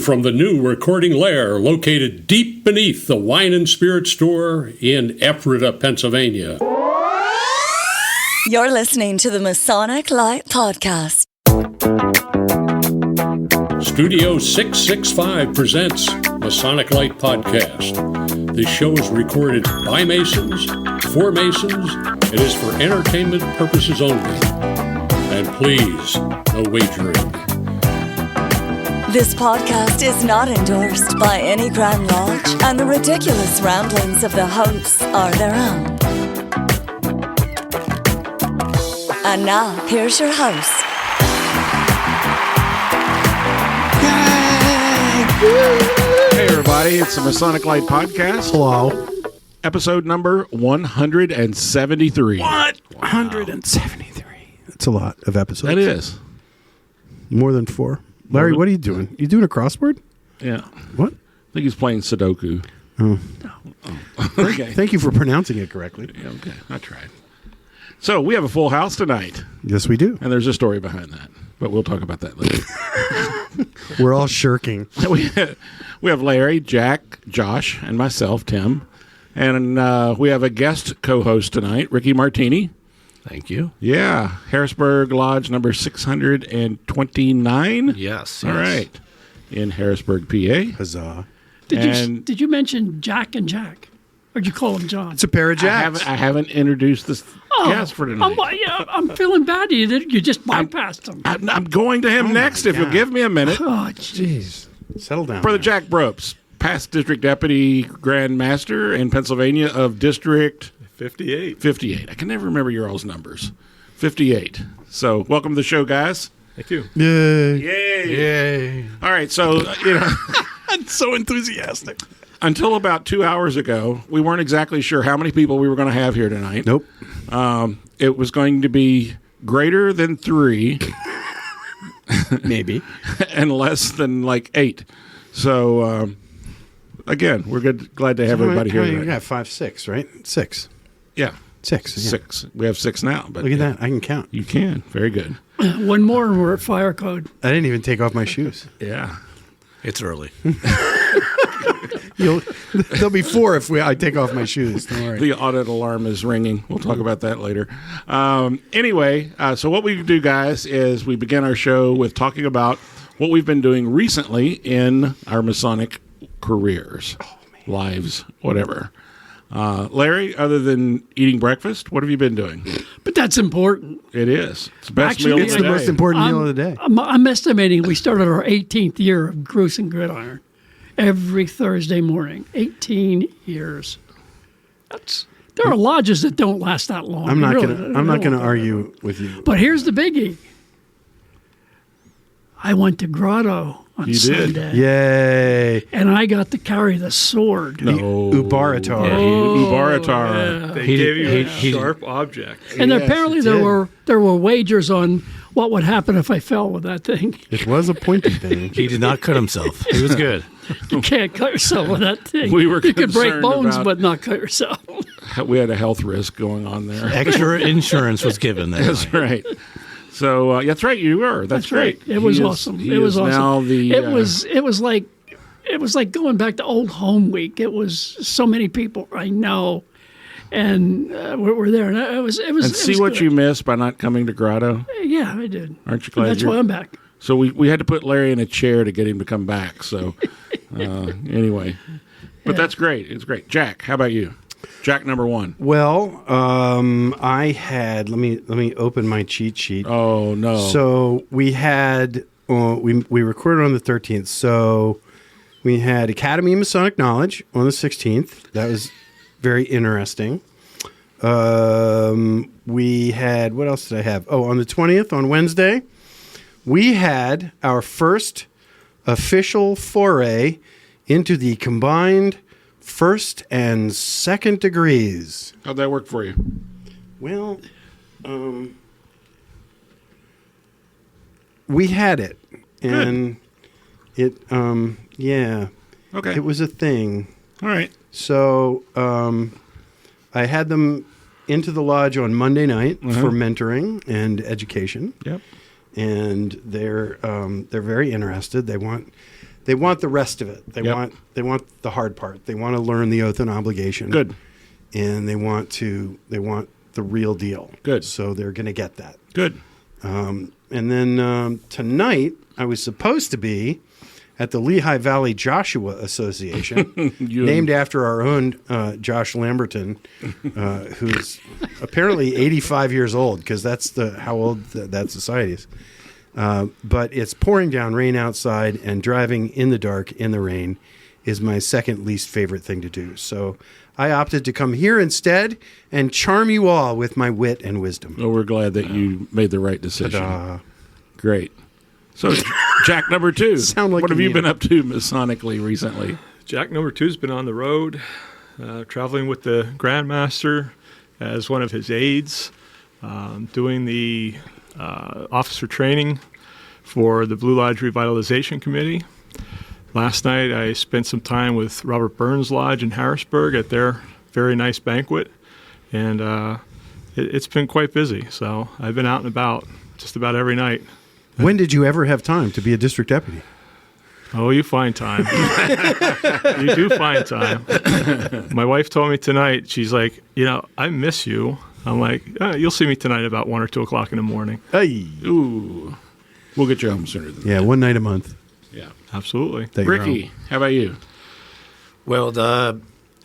From the new recording lair located deep beneath the Wine and Spirit store in Ephrata, Pennsylvania. You're listening to the Masonic Light Podcast. Studio 665 presents Masonic Light Podcast. This show is recorded by Masons, for Masons. It is for entertainment purposes only. And please, no wagering. This podcast is not endorsed by any Grand Lodge, and the ridiculous ramblings of the hosts are their own. And now, here's your host. Hey everybody, it's the Masonic Light Podcast. Hello. Episode number 173. What? Wow. 173. That's a lot of episodes. That is. More than 4. Larry, what are you doing? You doing a crossword? Yeah. What? I think he's playing Sudoku. Oh. Okay. Thank you for pronouncing it correctly. Yeah, okay, I tried. So we have a full house tonight. Yes, we do. And there's a story behind that. But we'll talk about that later. We're all shirking. We have Larry, Jack, Josh, and myself, Tim. And we have a guest co-host tonight, Ricky Martini. Thank you. Yeah. Harrisburg Lodge number 629. Yes. All right. In Harrisburg, PA. Huzzah. Did you mention Jack and Jack? Or did you call him John? It's a pair of jacks. I haven't introduced this guest for tonight. I'm feeling bad. You just bypassed him. I'm going to him next if you'll give me a minute. Oh, jeez. Settle down. Brother Jack Brobst, past District Deputy Grand Master in Pennsylvania of District 58. I can never remember your all's numbers. 58. So welcome to the show, guys. Thank you. Yay. All right, so, I'm so enthusiastic. until about 2 hours ago, we weren't exactly sure how many people we were going to have here tonight. Nope. It was going to be greater than 3. Maybe. And less than like 8. So, again, we're glad to have everybody here tonight. Yeah, 5, 6, right? 6. Yeah. 6. Yeah. 6. We have 6 now. But Look at that. I can count. You can. Very good. One more and we're at fire code. I didn't even take off my shoes. Yeah. It's early. There'll be 4 if I take off my shoes. Don't worry. The audit alarm is ringing. We'll talk about that later. Anyway, so what we do, guys, is we begin our show with talking about what we've been doing recently in our Masonic careers, lives, whatever. Larry, other than eating breakfast, what have you been doing? But that's important. It is. It's the best Actually, meal of It's the the day. most important meal of the day. I'm estimating we started our 18th year of Gruce and Gridiron every Thursday morning. 18 years. There are lodges that don't last that long. I'm not Really, going to argue with you. But here's the biggie. I went to Grotto on You did? Sunday. Yay. And I got to carry the sword. No. Ubaratar. Ubaratar. They gave you a sharp object. And Yes, apparently it there did. were wagers on what would happen if I fell with that thing. It was a pointy thing. He did not cut himself. He was good. You can't cut yourself with that thing. We were you could break concerned bones, about- but not cut yourself. We had a health risk going on there. Extra insurance was given there. That's right. So that's right. You were. That's great. Right. It was He is- awesome. he It was is awesome. Now the, it was like going back to old home week. It was so many people I know, and we're there. And it was. And see was what good. you missed by not coming to Grotto. Yeah, I did. Aren't you glad? That's you're- why I'm back. So we had to put Larry in a chair to get him to come back. So anyway, but that's great. It's great. Jack, how about you? Jack number 1. Well, I had let me open my cheat sheet. Oh no. So we had we recorded on the 13th. So we had Academy of Masonic Knowledge on the 16th. That was very interesting. We had, what else did I have? Oh, on the 20th, on Wednesday, we had our first official foray into the combined first and second degrees. How'd that work for you? Well, we had it, and it, yeah, Okay. it was a thing. All right. So I had them into the lodge on Monday night for mentoring and education. Yep. And they're very interested. They they want the rest of it. They Yep. want the hard part. They want to learn the oath and obligation. Good. And they want the real deal. Good. So they're going to get that. Good. And then tonight, I was supposed to be at the Lehigh Valley Joshua Association, named after our own Josh Lamberton, who's apparently 85 years old, because that's how old that society is. But it's pouring down rain outside, and driving in the dark in the rain is my second least favorite thing to do. So I opted to come here instead and charm you all with my wit and wisdom. Well, we're glad that you made the right decision. Ta-da. Great. So, Jack number 2, Sound like what have you you need been it. up to Masonically recently? Jack number 2's been on the road, traveling with the Grandmaster as one of his aides, doing the officer training for the Blue Lodge Revitalization Committee. Last night I spent some time with Robert Burns Lodge in Harrisburg at their very nice banquet, and it's been quite busy. So I've been out and about just about every night. When did you ever have time to be a district deputy? Oh, you find time. You do find time. My wife told me tonight, she's like, I miss you. I'm like, you'll see me tonight about 1 or 2 o'clock in the morning. Hey. Ooh. We'll get you home sooner than Yeah, one night a month. that. Yeah. Absolutely. that you're Ricky, home. how about you? Well,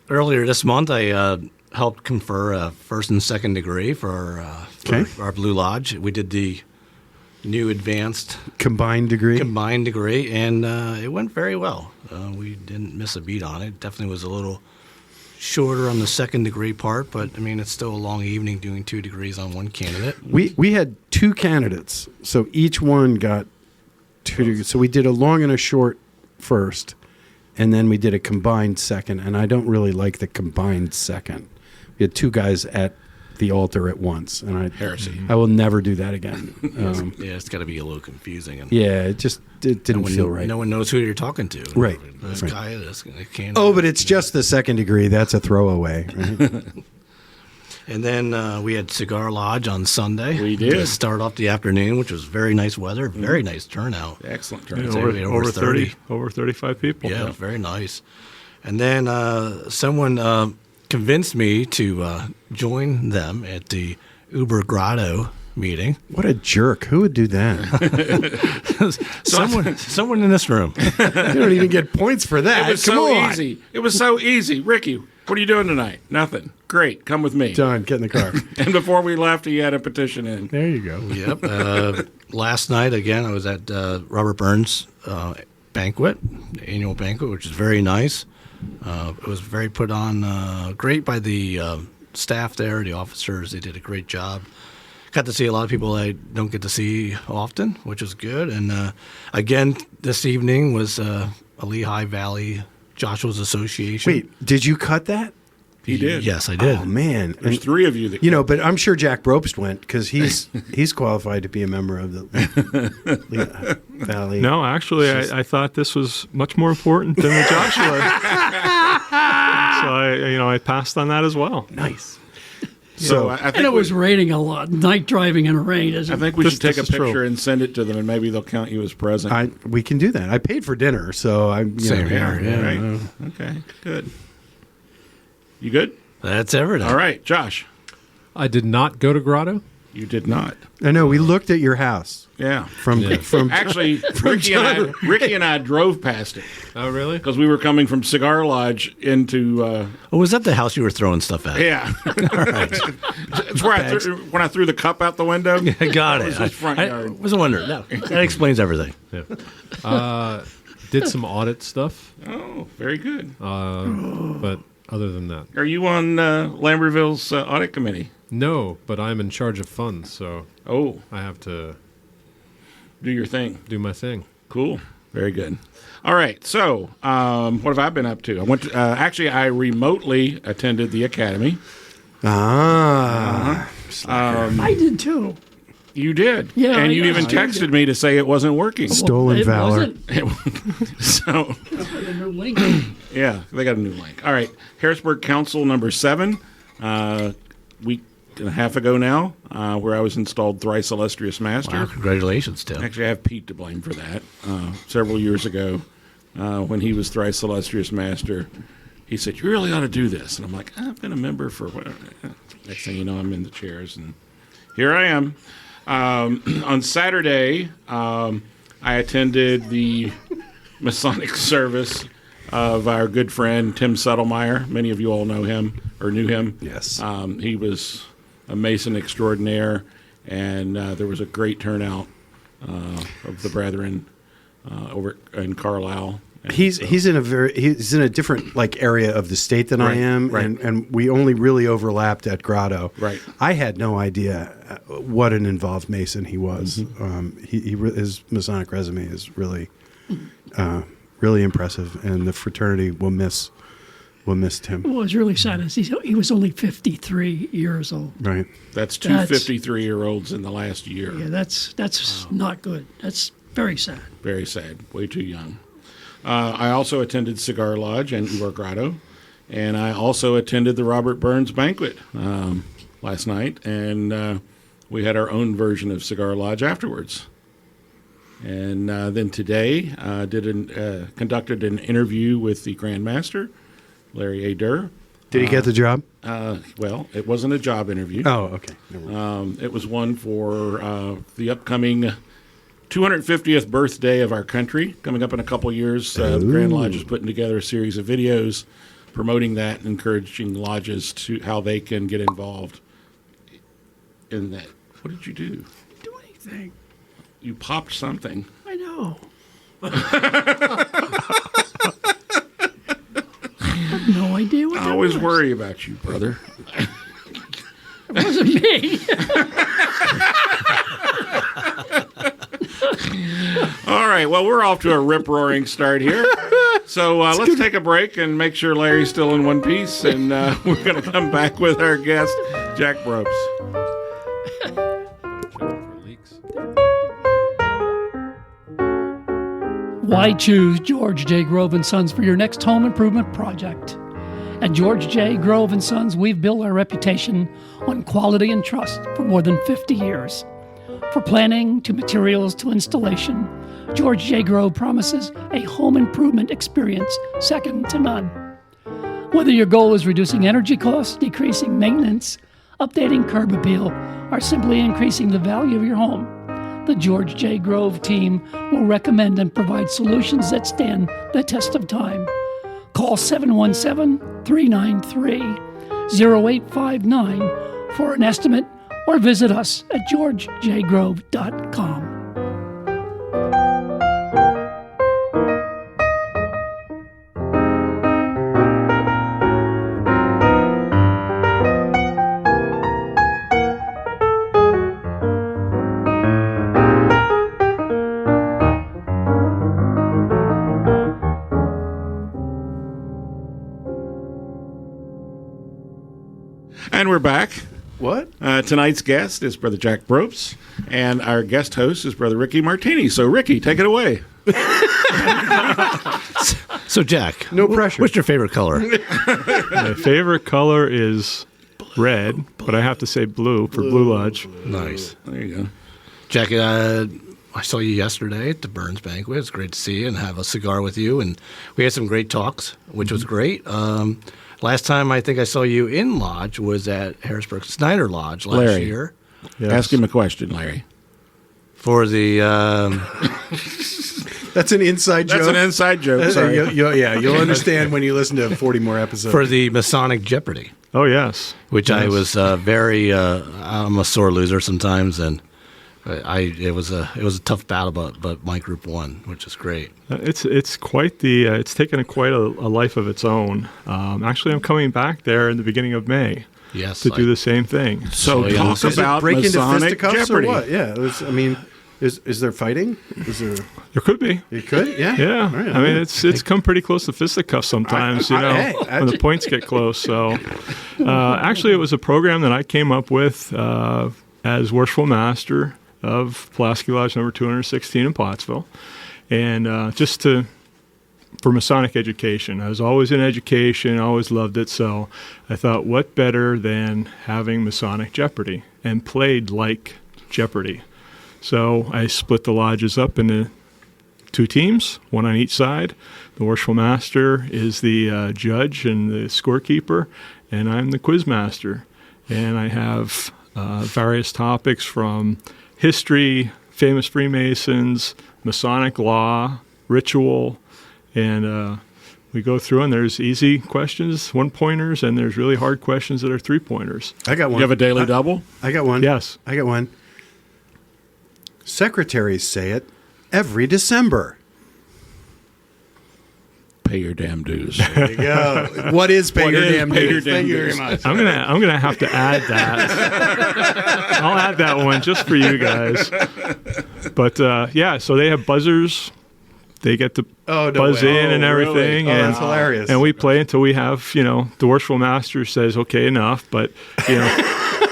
earlier this month, I helped confer a first and second degree for Okay. our Blue Lodge. We did the new advanced Combined degree? combined degree, and it went very well. We didn't miss a beat on it. Definitely was a little shorter on the second degree part, but I mean, it's still a long evening doing 2 degrees on one candidate. We had 2 candidates, so each one got 2 degrees. So we did a long and a short first, and then we did a combined second, and I don't really like the combined second. We had 2 guys at the altar at once, and Heresy. I will never do that again. Yeah, it's got to be a little confusing. And Yeah, it didn't no feel one, right. No one knows who you're talking to. Right, This right. guy, this candidate. Oh, but it's just the second degree. That's a throwaway. Right? And then we had Cigar Lodge on Sunday. We did. To start off the afternoon, which was very nice weather, very nice turnout. Excellent Yeah, turn. I'd say we had over 35 people. Yeah, very nice. And then someone convinced me to join them at the Uber Grotto meeting. What a jerk. Who would do that? Someone in this room. You don't even get points for that. It was Come so on. easy. It was so easy. Ricky, what are you doing tonight? Nothing. Great. Come with me. Done. Get in the car. And before we left, he had a petition in. There you go. Yep. Last night, again, I was at Robert Burns' banquet, the annual banquet, which is very nice. It was very put on great by the staff there, the officers. They did a great job. Got to see a lot of people I don't get to see often, which was good. And again, this evening was a Lehigh Valley Joshua's Association. Wait, did you cut that? He did. Yes, I did. Oh, man. There's 3 of you that But I'm sure Jack Brobst went because he's qualified to be a member of the Lehigh Valley. No, actually, I thought this was much more important than the Joshua. So I passed on that as well. Nice. So I think And it was raining a lot. Night driving in the rain I think we should take a this is true. picture and send it to them, and maybe they'll count you as present. We can do that. I paid for dinner, so I'm Same here, yeah. Right. Okay. Good. You good? That's everything. All right, Josh. I did not go to Grotto. You did not. I know. We looked at your house Yeah. from Actually, Ricky and I drove past it Oh, really? because we were coming from Cigar Lodge into. Oh, was that the house you were throwing stuff at? Yeah. It's where when I threw the cup out the window. I got it. was his front I yard. was wondering. No, that explains everything. Did some audit stuff, Oh, very good. but other than that, Are you on Lambertville's audit committee? no. But I'm in charge of funds, so Oh, I have to do your thing. do my thing. Cool. Very good. All right. So, what have I been up to? I went to, actually, I remotely attended the academy. Ah. I did too. You did. Yeah, And you I even did. texted me to say it wasn't working. Stolen It valor. wasn't. So, A new link. yeah, they got a new link. All right. Harrisburg Council number 7, week and a half ago now, where I was installed thrice illustrious master. Wow, congratulations, Tim. Actually, I have Pete to blame for that. Several years ago, when he was thrice illustrious master. He said, "You really ought to do this." And I'm like, "I've been a member for what?" Next thing you know, I'm in the chairs, and here I am. On Saturday, I attended the Masonic service of our good friend Tim Settlemeyer. Many of you all know him or knew him. Yes. He was a Mason extraordinaire, and there was a great turnout of the brethren over in Carlisle. And He's in a different area of the state than I am, right. and we only really overlapped at Grotto. Right. I had no idea what an involved Mason he was. His Masonic resume is really impressive, and the fraternity will miss Tim. What was really sad is he was only 53 years old. Right. That's two 53-year-olds in the last year. Yeah, that's not good. That's very sad. Very sad. Way too young. I also attended Cigar Lodge and Ybor Grotto, and I also attended the Robert Burns banquet last night, and we had our own version of Cigar Lodge afterwards. And then today, conducted an interview with the Grand Master, Larry Aide. Did he get the job? Well, it wasn't a job interview. Oh, okay. Never mind. It was one for the upcoming 250th birthday of our country, coming up in a couple years. The Grand Lodge is putting together a series of videos promoting that and encouraging lodges to how they can get involved in that. What did you do? Didn't do anything. You popped something. I know. I have no idea what I that always was. worry about you, brother. It wasn't me. All right, well, we're off to a rip-roaring start here. So let's take a break and make sure Larry's still in one piece, and we're going to come back with our guest, Jack Brobst. Why choose George J. Grove & Sons for your next home improvement project? At George J. Grove & Sons, we've built our reputation on quality and trust for more than 50 years. From planning to materials to installation, George J. Grove promises a home improvement experience second to none. Whether your goal is reducing energy costs, decreasing maintenance, updating curb appeal, or simply increasing the value of your home, the George J. Grove team will recommend and provide solutions that stand the test of time. Call 717-393-0859 for an estimate or visit us at georgejgrove.com. And we're back. What? Tonight's guest is Brother Jack Brobst, and our guest host is Brother Ricky Martini. So, Ricky, take it away. So, Jack, No pressure. What's your favorite color? My favorite color is red, but I have to say blue for Blue Lodge. Nice. There you go. Jack, I saw you yesterday at the Burns banquet. It's great to see you and have a cigar with you. And we had some great talks, which was great. Last time I think I saw you in Lodge was at Harrisburg-Snyder Lodge last Larry. year. Yes. Ask him a question, Larry. For the That's an inside joke. That's an inside joke. Sorry. You'll understand when you listen to 40 more episodes. for the Masonic Jeopardy, Oh, yes. which I Yes. was very. I'm a sore loser sometimes, and it was a tough battle, but my group won, which is great. It's quite the it's taken quite a life of its own. Actually, I'm coming back there in the beginning of May Yes, to do the same thing. So, yeah, talk this Does it about break into Masonic fisticuffs Jeopardy. or what? Yeah. Is there fighting? Is there? There could be. It could. Yeah. Yeah, All right. I mean it's come pretty close to fisticuffs sometimes, hey, when the points get close. So, actually, it was a program that I came up with as worshipful master of Pulaski Lodge number 216 in Pottsville, and for Masonic education. I was always in education, always loved it. So, I thought, what better than having Masonic Jeopardy and played like Jeopardy. So I split the lodges up into 2 teams, one on each side. The worshipful master is the judge and the scorekeeper, and I'm the quiz master. And I have various topics from history, famous Freemasons, Masonic law, ritual, and we go through, and there's easy questions, 1-pointers, and there's really hard questions that are 3-pointers. I got one. You have a daily double? I got one. Yes. I got one. Secretaries say it every December. Pay your damn dues. There you go. What is pay your damn pay your dues? damn Thank you dues? very much. I'm gonna have to add that. I'll add that one just for you guys. But yeah, so they have buzzers. They get to buzz in and everything, Oh, and that's hilarious. And we play until we have, the worshipful master says, okay, enough. But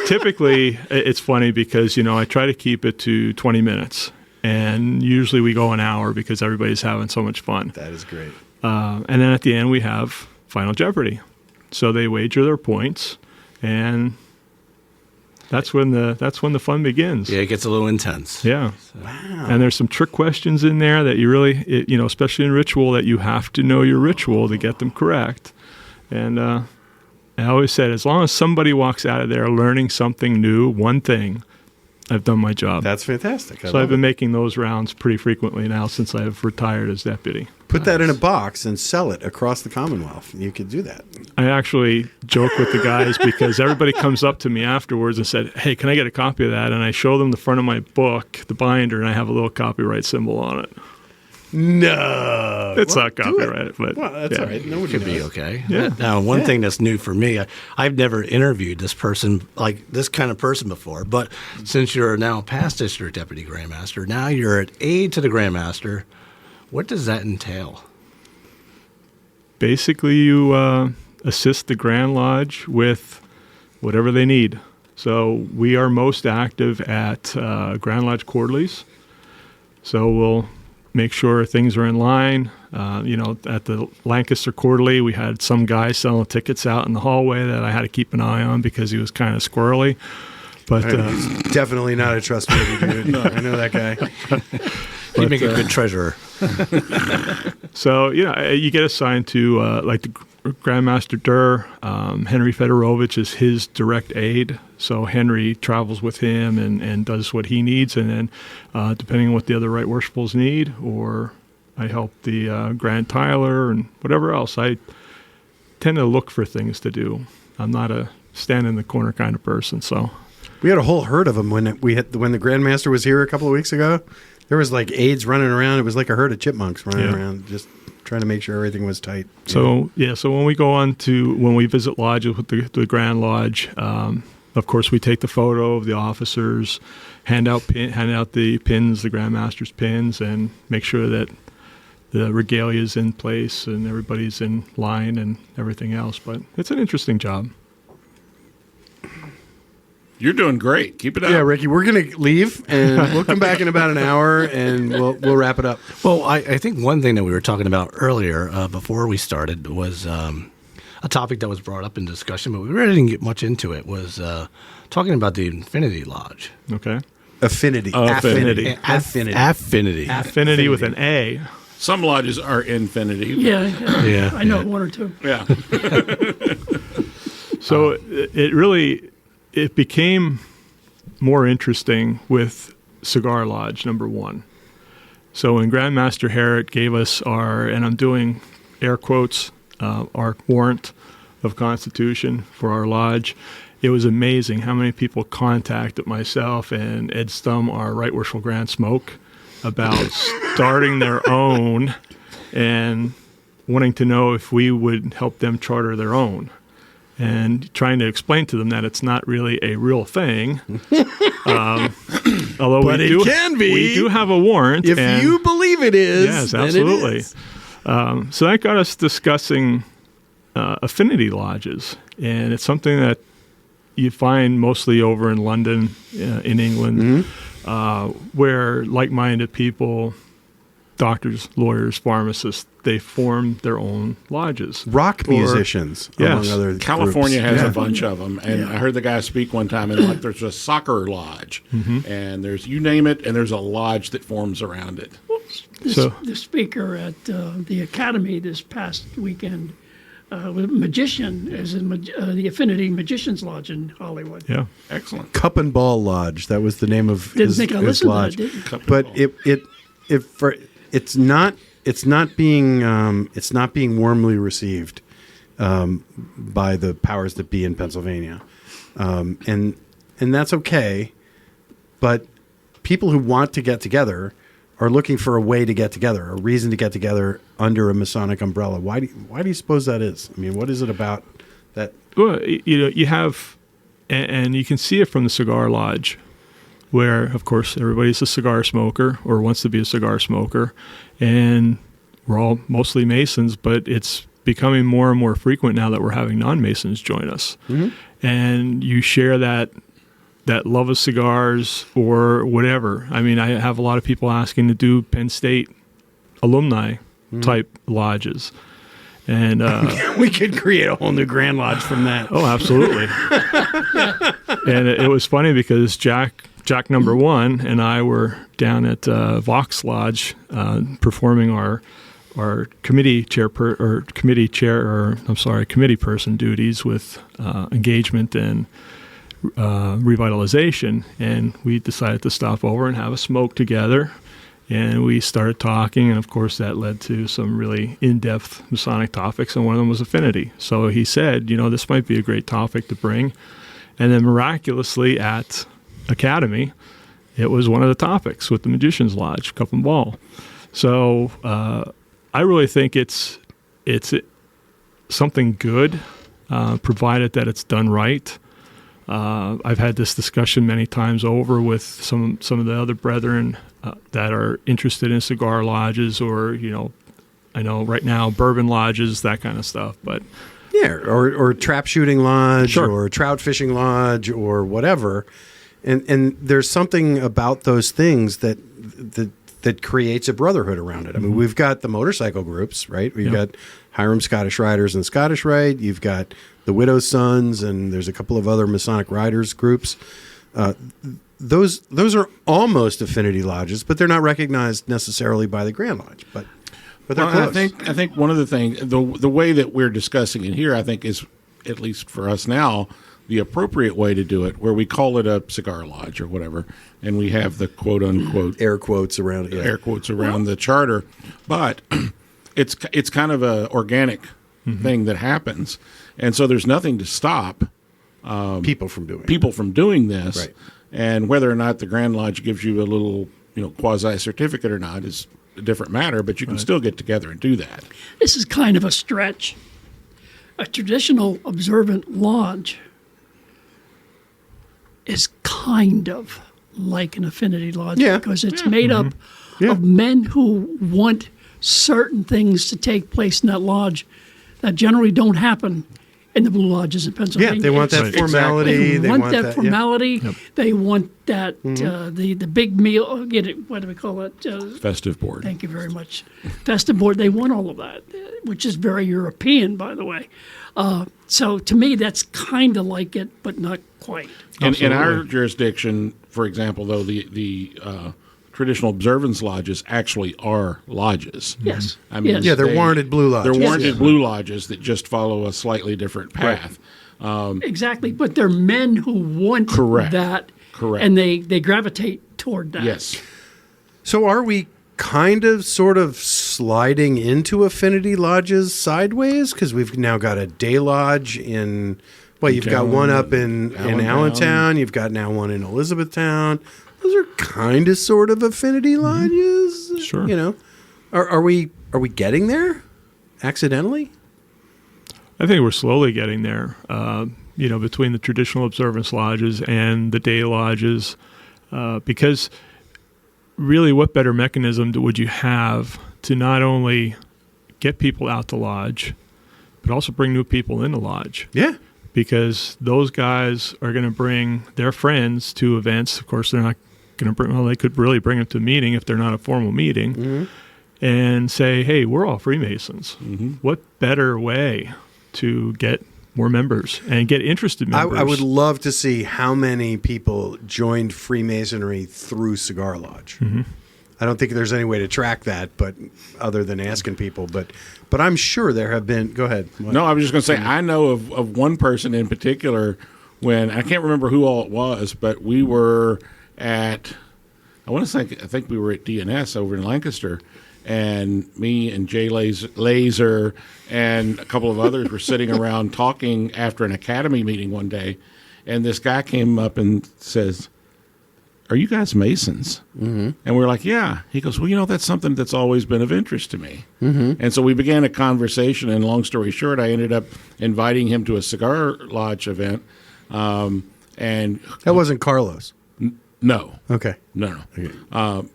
typically it's funny because I try to keep it to 20 minutes, and usually we go an hour because everybody's having so much fun. That is great. And then at the end we have Final Jeopardy. So they wager their points, and that's when the fun begins. Yeah, it gets a little intense. Yeah. Wow. And there's some trick questions in there that you really, especially in ritual, that you have to know your ritual to get them correct. And I always said, as long as somebody walks out of there learning something new, one thing, I've done my job. That's fantastic. So I've been making those rounds pretty frequently now since I've retired as deputy. Put that in a box and sell it across the Commonwealth. You could do that. I actually joke with the guys because everybody comes up to me afterwards and said, hey, can I get a copy of that? And I show them the front of my book, the binder, and I have a little copyright symbol on it. No. It's not copyrighted, but Well, that's all right. Nobody Could be knows. okay. Yeah. Now, one thing that's new for me, I've never interviewed this person, like this kind of person before, but since you're now past district deputy grandmaster, now you're at aide to the grandmaster. What does that entail? Basically, you assist the Grand Lodge with whatever they need. So we are most active at Grand Lodge quarterlies. So we'll make sure things are in line. At the Lancaster Quarterly, we had some guy selling tickets out in the hallway that I had to keep an eye on because he was kind of squirrely. But He's definitely not a trustworthy dude. I know that guy. He'd make a good treasurer. So, you get assigned to, like the Grandmaster Durr. Henry Fedorovich is his direct aide. So Henry travels with him and does what he needs. And then depending on what the other right worshipables need, or I help the Grand Tyler and whatever else, I tend to look for things to do. I'm not a stand in the corner kind of person. So We had a whole herd of them when the Grandmaster was here a couple of weeks ago. There was like aides running around. It was like a herd of chipmunks running around, just trying to make sure everything was tight. So when we go on to, when we visit lodges with the Grand Lodge, of course we take the photo of the officers, hand out the pins, the Grandmaster's pins, and make sure that the regalia is in place and everybody's in line and everything else. But it's an interesting job. You're doing great. Keep it up. Yeah, Ricky, we're going to leave, and we'll come back in about an hour, and we'll wrap it up. Well, I think one thing that we were talking about earlier before we started was a topic that was brought up in discussion, but we really didn't get much into it, was talking about the Infinity Lodge. Okay. Affinity. Affinity. Affinity with an A. Some lodges are infinity. Yeah. I know one or two. Yeah. So it became more interesting with Cigar Lodge #1. So when Grandmaster Harrod gave us and I'm doing air quotes, our warrant of constitution for our lodge, it was amazing how many people contacted myself and Ed Stum, our Right Worshipful Grand Smoke, about starting their own and wanting to know if we would help them charter their own. And trying to explain to them that it's not really a real thing. Although But we it can be. We do have a warrant. If you believe it is, yes, then absolutely. it is. So that got us discussing affinity lodges. And it's something that you find mostly over in London, in England, where like-minded people, doctors, lawyers, pharmacists, they form their own lodges. Rock musicians, among other California groups. has a bunch of them, and I heard the guy speak one time, and there's a soccer lodge, and there's, you name it, and there's a lodge that forms around it. the speaker at the Academy this past weekend. With magician is in the Affinity Magicians Lodge in Hollywood. Yeah. Excellent. Cup and Ball Lodge. That was the name of Didn't his, think I his listened lodge. to that, did you? But it's not being warmly received by the powers that be in Pennsylvania, and that's okay. But people who want to get together are looking for a way to get together, a reason to get together under a Masonic umbrella. Why do you suppose that is? I mean, what is it about that? Well, you have, and you can see it from the cigar lodge, where, of course, everybody's a cigar smoker or wants to be a cigar smoker, and we're all mostly Masons, but it's becoming more and more frequent now that we're having non-Masons join us. Mm-hmm. And you share that love of cigars or whatever. I mean, I have a lot of people asking to do Penn State alumni type lodges. And We could create a whole new Grand Lodge from that. oh, absolutely. And it was funny because Jack number one and I were down at Vox Lodge performing our committee person duties with engagement and revitalization, and we decided to stop over and have a smoke together, and we started talking, and of course that led to some really in-depth Masonic topics, and one of them was affinity. So he said, this might be a great topic to bring, and then miraculously at Academy it was one of the topics with the Magicians Lodge, Cup and Ball. So I really think it's something good, provided that it's done right. I've had this discussion many times over with some of the other brethren that are interested in cigar lodges, or I know right now bourbon lodges, that kind of stuff. But yeah, or trap shooting lodge, Sure. or trout fishing lodge, or whatever. And there's something about those things that creates a brotherhood around it. I mean, we've got the motorcycle groups, right? We've got Hiram Scottish Riders and Scottish Rite. You've got the Widow's Sons, and there's a couple of other Masonic Riders groups. Those are almost affinity lodges, but they're not recognized necessarily by the Grand Lodge. But they're close. I think one of the things, the way that we're discussing it here, I think is, at least for us now, the appropriate way to do it, where we call it a cigar lodge or whatever, and we have the quote unquote air quotes around it. Yeah. air quotes around the charter, but it's kind of a organic thing that happens, and so there's nothing to stop people from doing this. Right. And whether or not the Grand Lodge gives you a little quasi certificate or not is a different matter, but you can still get together and do that. This is kind of a stretch. A traditional observant lodge is kind of like an affinity lodge, because it's made up of men who want certain things to take place in that lodge that generally don't happen in the Blue Lodges in Pennsylvania. Yeah, they want that formality. They want that formality. Yeah. They want that the big meal. What do we call it? Festive board. Thank you very much. Festive board. They want all of that, which is very European, by the way. So to me, that's kind of like it, but not quite. In our jurisdiction, for example, though, the traditional observance lodges actually are lodges. Yes. I mean, yes. They're warranted blue lodges. They're warranted blue lodges that just follow a slightly different path. Exactly, but they're men who want that. Correct. And they gravitate toward that. Yes. So are we kind of sort of sliding into affinity lodges sideways? Because we've now got a day lodge in, you've got one up in Allentown. You've got now one in Elizabethtown. Those are kind of sort of affinity lodges. Sure. Are we getting there accidentally? I think we're slowly getting there, between the traditional observance lodges and the day lodges, because really what better mechanism would you have to not only get people out to lodge, but also bring new people in the lodge? Yeah. Because those guys are going to bring their friends to events. Of course, they're not going to bring, they could really bring them to a meeting if they're not a formal meeting, and say, hey, we're all Freemasons. What better way to get more members and get interested members? I would love to see how many people joined Freemasonry through Cigar Lodge. I don't think there's any way to track that, but other than asking people. But I'm sure there have been. Go ahead. What? No, I was just going to say I know of one person in particular when I can't remember who all it was, but we were at I think we were at DNS over in Lancaster, and me and Jay Laser and a couple of others were sitting around talking after an academy meeting one day, and this guy came up and says, "Are you guys Masons?" Mm-hmm. And we're like, "Yeah." He goes, "Well, that's something that's always been of interest to me." Mm-hmm. And so we began a conversation, and long story short, I ended up inviting him to a cigar lodge event. And that wasn't Carlos. No. Okay. No. Okay.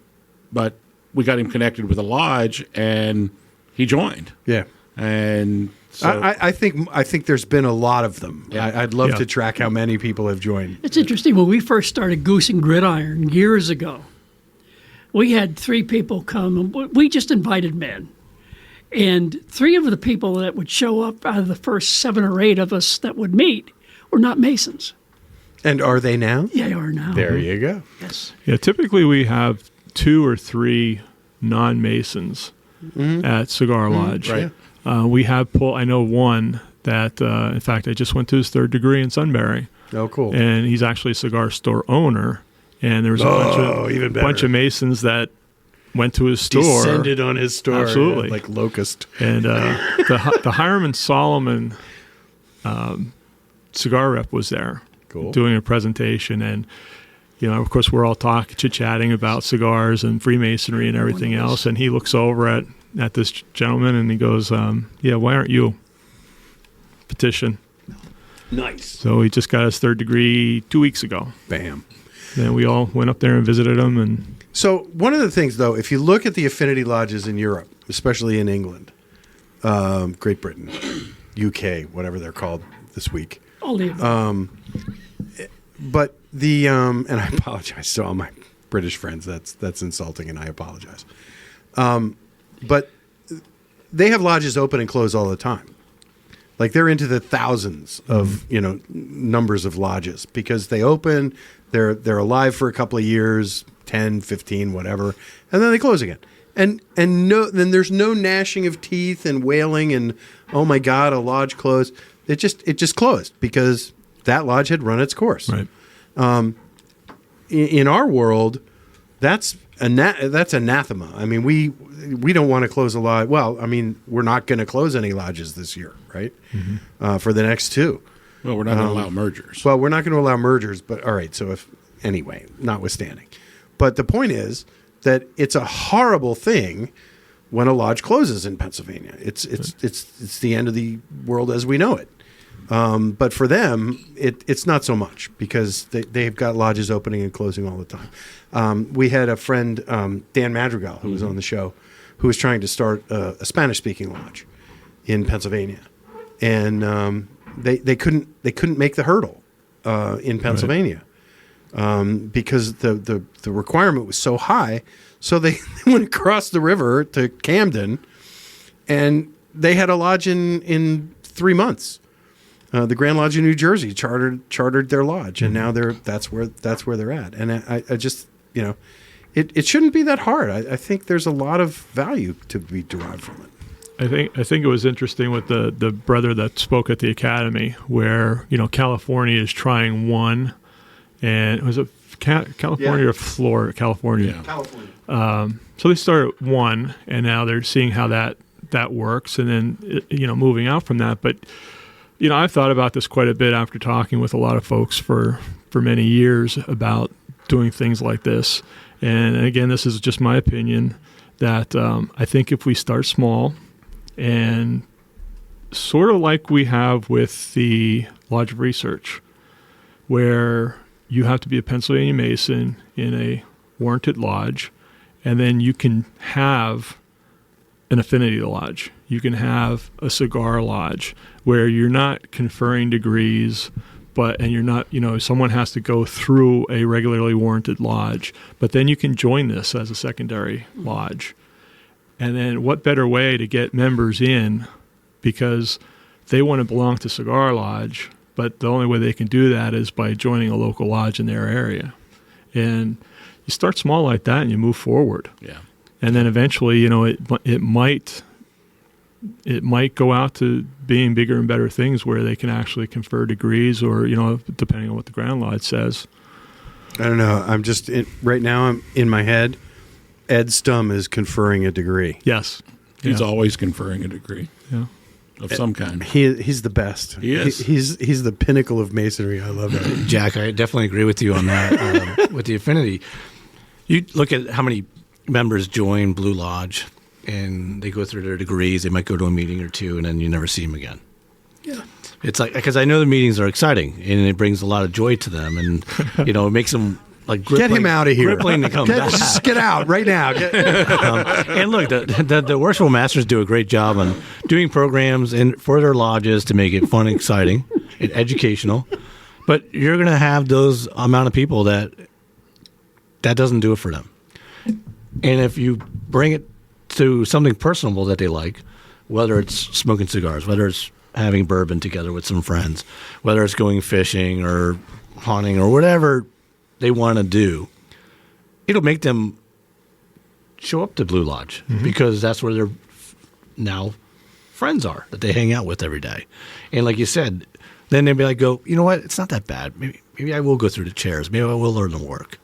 But we got him connected with a lodge, and he joined. Yeah. And so I think there's been a lot of them. Yeah. I'd love to track how many people have joined. It's interesting. When we first started Goose and Gridiron years ago, we had 3 people come. We just invited men. And 3 of the people that would show up out of the first 7 or 8 of us that would meet were not Masons. And are they now? Yeah, they are now. There you go. Yes. Yeah, typically we have 2 or 3 non-Masons at Cigar Lodge. Right. We have I know one that, in fact, I just went to his 3rd degree in Sunbury. Oh, cool. And he's actually a cigar store owner. And there was a bunch of Masons that went to his store. Descended on his store. Absolutely. Like locust. And the Hiram Solomon cigar rep was there. Cool. Doing a presentation, and of course we're all chit-chatting about cigars and Freemasonry and everything else, and he looks over at this gentleman and he goes, why aren't you? Petition. Nice. So he just got his 3rd degree 2 weeks ago. Bam. And we all went up there and visited him. And so one of the things, though, if you look at the affinity lodges in Europe, especially in England, Great Britain, UK, whatever they're called this week, but the and I apologize to all my British friends. That's insulting, and I apologize. But they have lodges open and close all the time. Like they're into the thousands of numbers of lodges because they open, they're alive for a couple of years, 10, 15, whatever, and then they close again. And then there's no gnashing of teeth and wailing and oh my God, a lodge closed. It just closed because that lodge had run its course. right. In our world, that's anathema. I mean, we don't want to close a lodge. Well, I mean, we're not going to close any lodges this year, right? Mm-hmm. For the next 2. well, we're not going to allow mergers. Well, we're not going to allow mergers, but all right. So notwithstanding, but the point is that it's a horrible thing when a lodge closes in Pennsylvania. It's the end of the world as we know it. But for them, it's not so much because they've got lodges opening and closing all the time. We had a friend, Dan Madrigal, who was on the show, who was trying to start a Spanish-speaking lodge in Pennsylvania, and they couldn't make the hurdle in Pennsylvania because the requirement was so high. So they went across the river to Camden, and they had a lodge in 3 months. The Grand Lodge in New Jersey chartered their lodge, and now that's where they're at. And I just it shouldn't be that hard. I think there's a lot of value to be derived from it. I think it was interesting with the brother that spoke at the academy, where California is trying one, and was it California or Florida? California. Yeah. California. So they started one, and now they're seeing how that works, and then moving out from that, but. I've thought about this quite a bit after talking with a lot of folks for many years about doing things like this. And again, this is just my opinion that I think if we start small and sort of like we have with the Lodge of Research, where you have to be a Pennsylvania Mason in a warranted lodge, and then you can have an affinity lodge. You can have a cigar lodge where you're not conferring degrees, and you're not, someone has to go through a regularly warranted lodge, but then you can join this as a secondary lodge. And then what better way to get members in, because they want to belong to Cigar Lodge, but the only way they can do that is by joining a local lodge in their area. And, you start small like that and you move forward. Yeah. And then eventually, it might go out to being bigger and better things where they can actually confer degrees, or depending on what the Grand Lodge says. I don't know. Right now I'm in my head. Ed Stum is conferring a degree. Yes, He's always conferring a degree of some kind. He's the best. He is. He's the pinnacle of masonry. I love it. Jack, I definitely agree with you on that. With the affinity, you look at how many members join Blue Lodge, and they go through their degrees. They might go to a meeting or two, and then you never see them again. Yeah, it's like, because I know the meetings are exciting, and it brings a lot of joy to them, and it makes them like get him out of here. Gripping to come back. Just get out right now. And look, the worshipful masters do a great job on doing programs for their lodges to make it fun, exciting, and educational. But you're going to have those amount of people that doesn't do it for them. And if you bring it to something personable that they like, whether it's smoking cigars, whether it's having bourbon together with some friends, whether it's going fishing or hunting or whatever they want to do, it'll make them show up to Blue Lodge because that's where their now friends are that they hang out with every day. And like you said, then they'll be like, you know what? It's not that bad. Maybe I will go through the chairs. Maybe I will learn the work.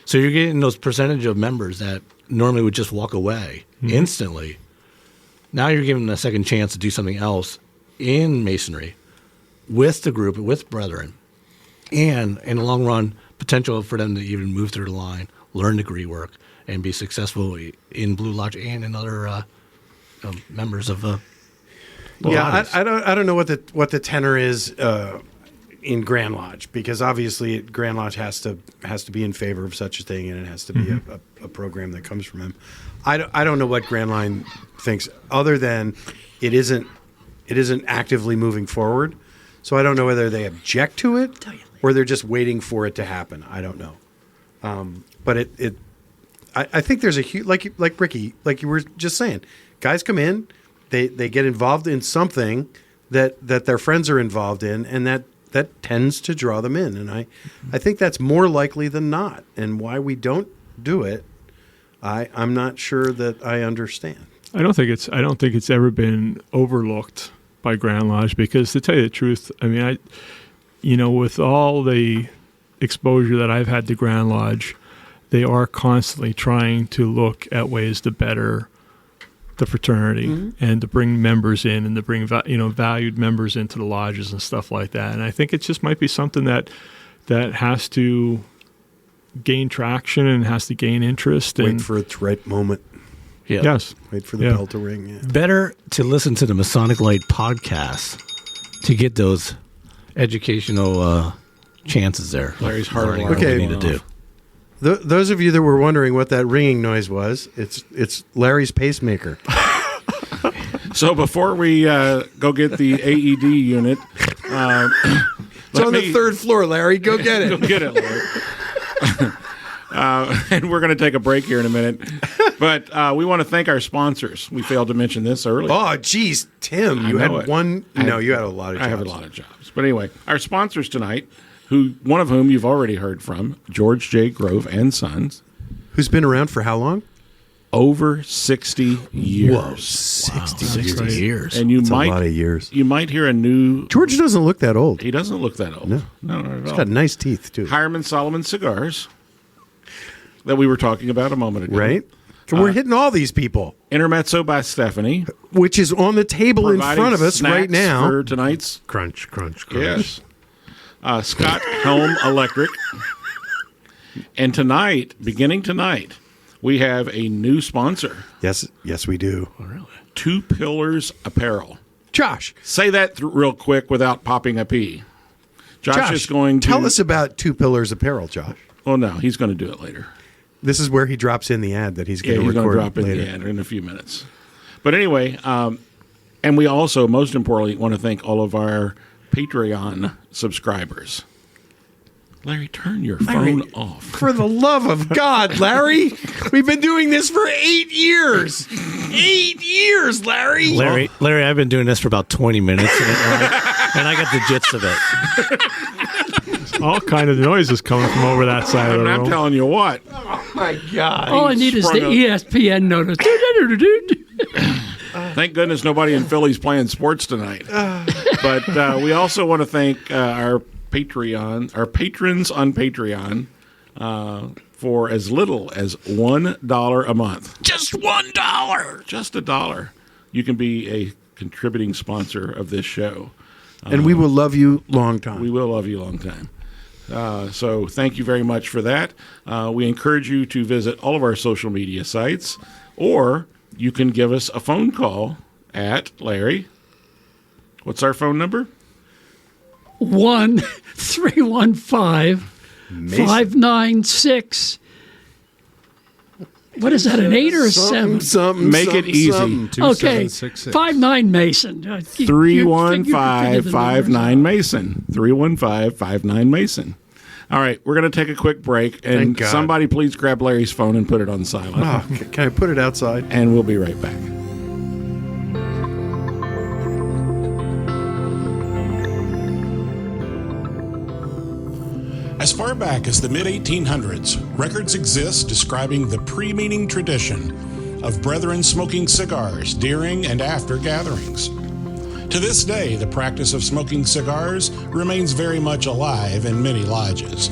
So you're getting those percentage of members that normally would just walk away instantly. Now you're giving them a second chance to do something else in masonry with the group, with brethren, and in the long run, potential for them to even move through the line, learn degree work, and be successful in Blue Lodge and in other members of I don't know what the tenor is in Grand Lodge, because obviously Grand Lodge has to be in favor of such a thing, and it has to be a program that comes from him. I don't know what Grand Line thinks, other than it isn't actively moving forward. So I don't know whether they object to it or they're just waiting for it to happen. I don't know. But I think there's a huge, like Ricky, like you were just saying, guys come in, they get involved in something that their friends are involved in, and that tends to draw them in. And I think that's more likely than not. And why we don't do it, I'm not sure that I understand. I don't think it's ever been overlooked by Grand Lodge, because to tell you the truth, I mean, with all the exposure that I've had to Grand Lodge, they are constantly trying to look at ways to better the fraternity and to bring members in, and to bring valued members into the lodges and stuff like that. And I think it just might be something that has to gain traction and has to gain interest. Wait for its right moment. Yeah. Yes. Wait for the bell to ring. Yeah. Better to listen to the Masonic Light podcast to get those educational chances there. Larry's hard learning alarm what we Okay. need to do. Those of you that were wondering what that ringing noise was, it's Larry's pacemaker. So before we go get the AED unit, It's on the third floor, Larry. Go get it. Go get it, Larry. And we're going to take a break here in a minute. But we want to thank our sponsors. We failed to mention this earlier. Oh, geez, Tim, you know had it. one. No, you had a lot of jobs. I have a lot of jobs. But anyway, our sponsors tonight, one of whom you've already heard from, George J. Grove and Sons. Who's been around for how long? Over 60 years. Whoa, 60 60 years. And That's a lot of years. You might hear a new... George doesn't look that old. He doesn't look that old. No. Not at He's all. got nice teeth, too. Hiram Solomon Cigars that we were talking about a moment ago. Right? So we're hitting all these people, Intermezzo by Stephanie. which is on the table in providing front of us right snacks now. for tonight's... Crunch. Yes. Scott Helm Electric. And tonight, beginning tonight, we have a new sponsor. Yes, we do. Two Pillars Apparel. Josh, Say that real quick without popping a P. Josh is going to... tell us about Two Pillars Apparel, Josh. Oh, no, he's going to do it later. This is where he drops in the ad that he's Yeah, going he's to going to record drop in later. the ad in a few minutes. But anyway, and we also, most importantly, want to thank all of our Patreon subscribers. Larry, turn your phone off. For the love of God, Larry, we've been doing this for 8 years. 8 years, Larry. Larry, I've been doing this for about 20 minutes, and I got the gist of it. All kind of noises coming from over that side of the I'm room. telling you what. my God. All I need is the sprung a- ESPN notice. Thank goodness nobody in Philly's playing sports tonight. But we also want to thank our patrons on Patreon for as little as $1 a month. Just $1. Just $1. You can be a contributing sponsor of this show. And we will love you long time. We will love you long time. So thank you very much for that. We encourage you to visit all of our social media sites, or you can give us a phone call at, Larry, what's our phone number? 1-315-596. What is that, an 8 or a 7? Make it easy. Okay, 59 Mason. 315-59 Mason. 315-59 Mason. All right, we're going to take a quick break, and Thank God. somebody please grab Larry's phone and put it on silent. Oh, can I put it outside? And we'll be right back. As far back as the mid-1800s, records exist describing the pre-meeting tradition of brethren smoking cigars during and after gatherings. To this day, the practice of smoking cigars remains very much alive in many lodges.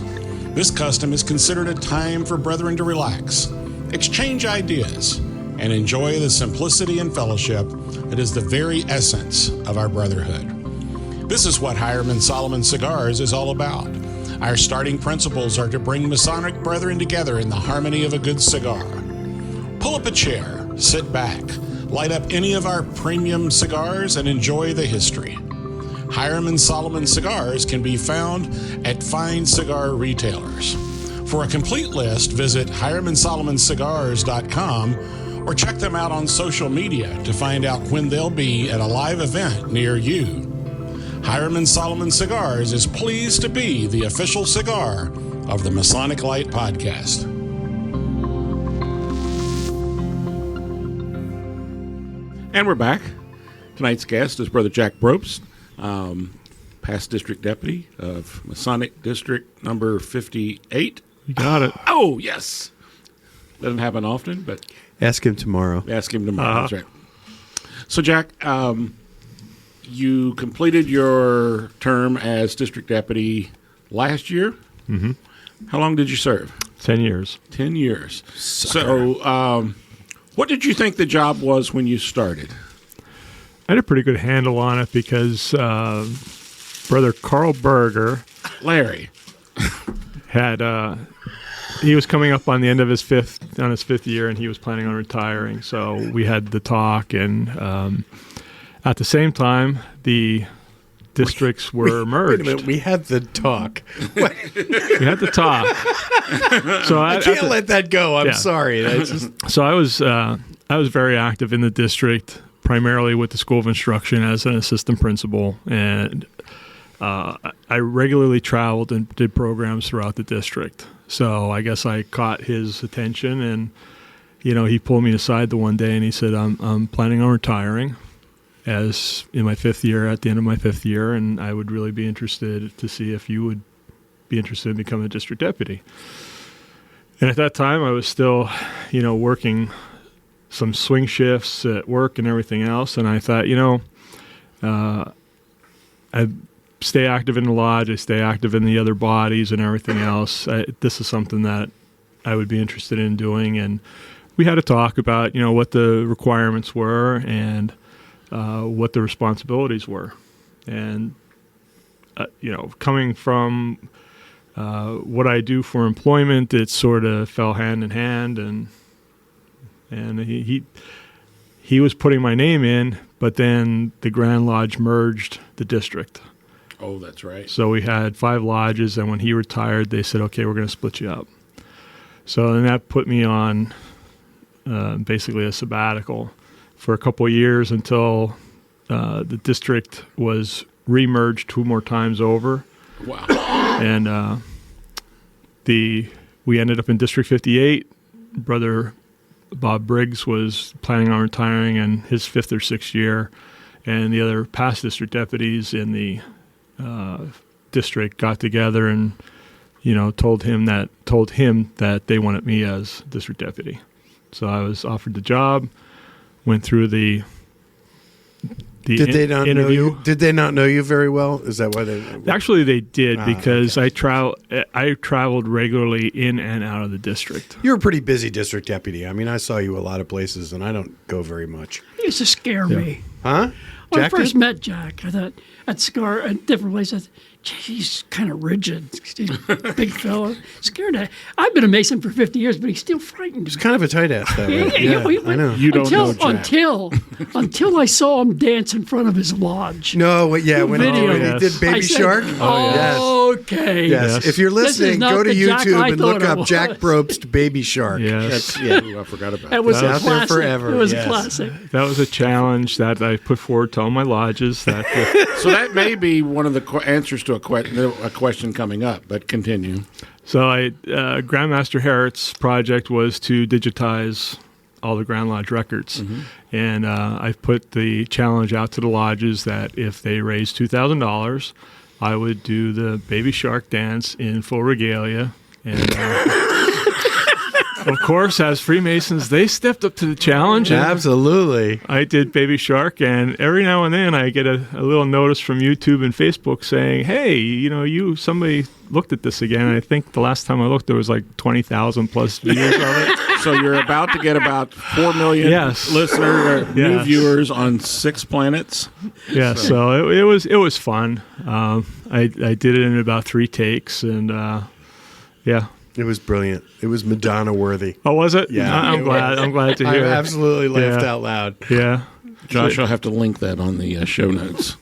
This custom is considered a time for brethren to relax, exchange ideas, and enjoy the simplicity and fellowship that is the very essence of our brotherhood. This is what Hiram Solomon Cigars is all about. Our starting principles are to bring Masonic brethren together in the harmony of a good cigar. Pull up a chair, sit back, light up any of our premium cigars, and enjoy the history. Hiram Solomon Cigars can be found at fine cigar retailers. For a complete list, visit hiramandsolomonscigars.com or check them out on social media to find out when they'll be at a live event near you. Hiram Solomon Cigars is pleased to be the official cigar of the Masonic Light Podcast. And we're back. Tonight's guest is Brother Jack Brobst, past district deputy of Masonic District number 58. You got it. Oh, yes. Doesn't happen often, but Ask him tomorrow. ask him tomorrow. That's right. So, Jack, you completed your term as district deputy last year. Mm-hmm. How long did you serve? 10 years. 10 years. So, what did you think the job was when you started? I had a pretty good handle on it because Brother Carl Berger Larry. had he was coming up on the end of his fifth year, and he was planning on retiring. So we had the talk, and at the same time, the districts were merged. Wait a minute, we had the talk. We had the talk. So I can't let that go. I'm Yeah. sorry. That's just, So I was very active in the district, primarily with the School of Instruction as an assistant principal, and I regularly traveled and did programs throughout the district. So I guess I caught his attention, and he pulled me aside the one day and he said, "I'm planning on retiring as in my fifth year, at the end of my fifth year, and I would really be interested to see if you would be interested in becoming a district deputy." And at that time, I was still, working some swing shifts at work and everything else. And I thought, I stay active in the lodge, I stay active in the other bodies and everything else. This is something that I would be interested in doing. And we had a talk about, what the requirements were and what the responsibilities were. And, coming from what I do for employment, it sort of fell hand in hand, and he was putting my name in, but then the Grand Lodge merged the district. Oh, that's right. So we had 5 lodges, and when he retired, they said, "Okay, we're going to split you up." So then that put me on basically a sabbatical for a couple of years until the district was remerged 2 more times over. Wow. And we ended up in District 58. Brother Bob Briggs was planning on retiring in his 5th or 6th year, and the other past district deputies in the district got together and told him that they wanted me as district deputy. So I was offered the job, went through the Did they not interview. know you? Did they not know you very well? Is that why they? Actually, they did because okay. I traveled regularly in and out of the district. You're a pretty busy district deputy. I mean, I saw you a lot of places, and I don't go very much. He used to scare me. Huh? When Jack I first did? met Jack, I thought at Cigar, at different places, he's kind of rigid. He's a big fella. Scared of. I've been a Mason for 50 years, but he's still frightened. He's kind of a tight ass, that way. I know. You don't know Jack. Until I saw him dance in front of his lodge. No, when Video. he did Baby I said, Shark. Okay. Yes. If you're This is listening, not go to the Jack YouTube I and thought look it up was. Jack Brobst Baby Shark. Yes. Ooh, I forgot about That was Out a there classic. forever, It was yes. a classic. That was a challenge that I put forward to all my lodges. That So that may be one of the answers to a question coming up, but continue. Grandmaster Harriet's project was to digitize all the Grand Lodge records. And I put the challenge out to the lodges that if they raised $2,000, I would do the Baby Shark dance in full regalia. And of course, as Freemasons, they stepped up to the challenge. and Absolutely. I did Baby Shark, and every now and then I get a little notice from YouTube and Facebook saying, hey, somebody looked at this again. And I think the last time I looked, there was like 20,000 plus views of it. So you're about to get about 4 million Yes. new Yes. viewers on 6 planets. Yeah, so it was fun. I did it in about 3 takes, and yeah. It was brilliant. It was Madonna worthy. Oh, was it? Yeah. I'm glad to I hear. absolutely laughed Yeah. out loud. Yeah. Josh will have to link that on the show notes.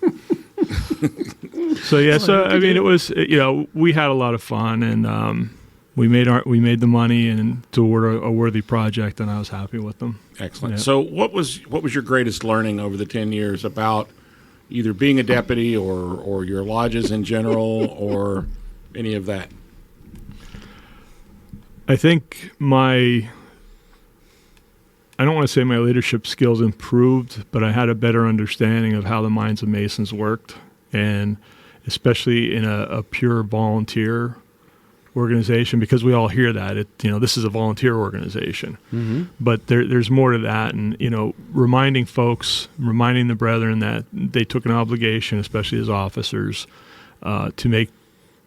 So I mean, it was we had a lot of fun, and we made the money and toward a worthy project, and I was happy with them. Excellent. Yeah. So what was your greatest learning over the 10 years about either being a deputy or your lodges in general or any of that? I think I don't want to say my leadership skills improved, but I had a better understanding of how the minds of Masons worked, and especially in a pure volunteer organization, because we all hear that this is a volunteer organization, but there's more to that, and reminding the brethren that they took an obligation, especially as officers, to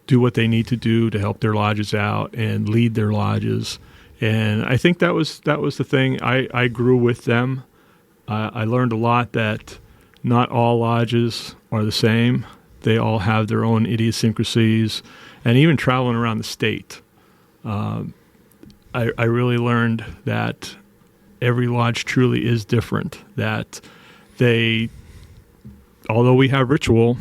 do what they need to do to help their lodges out and lead their lodges. And I think that was the thing. I grew with them. I learned a lot that not all lodges are the same. They all have their own idiosyncrasies. And even traveling around the state, I really learned that every lodge truly is different. That although we have ritual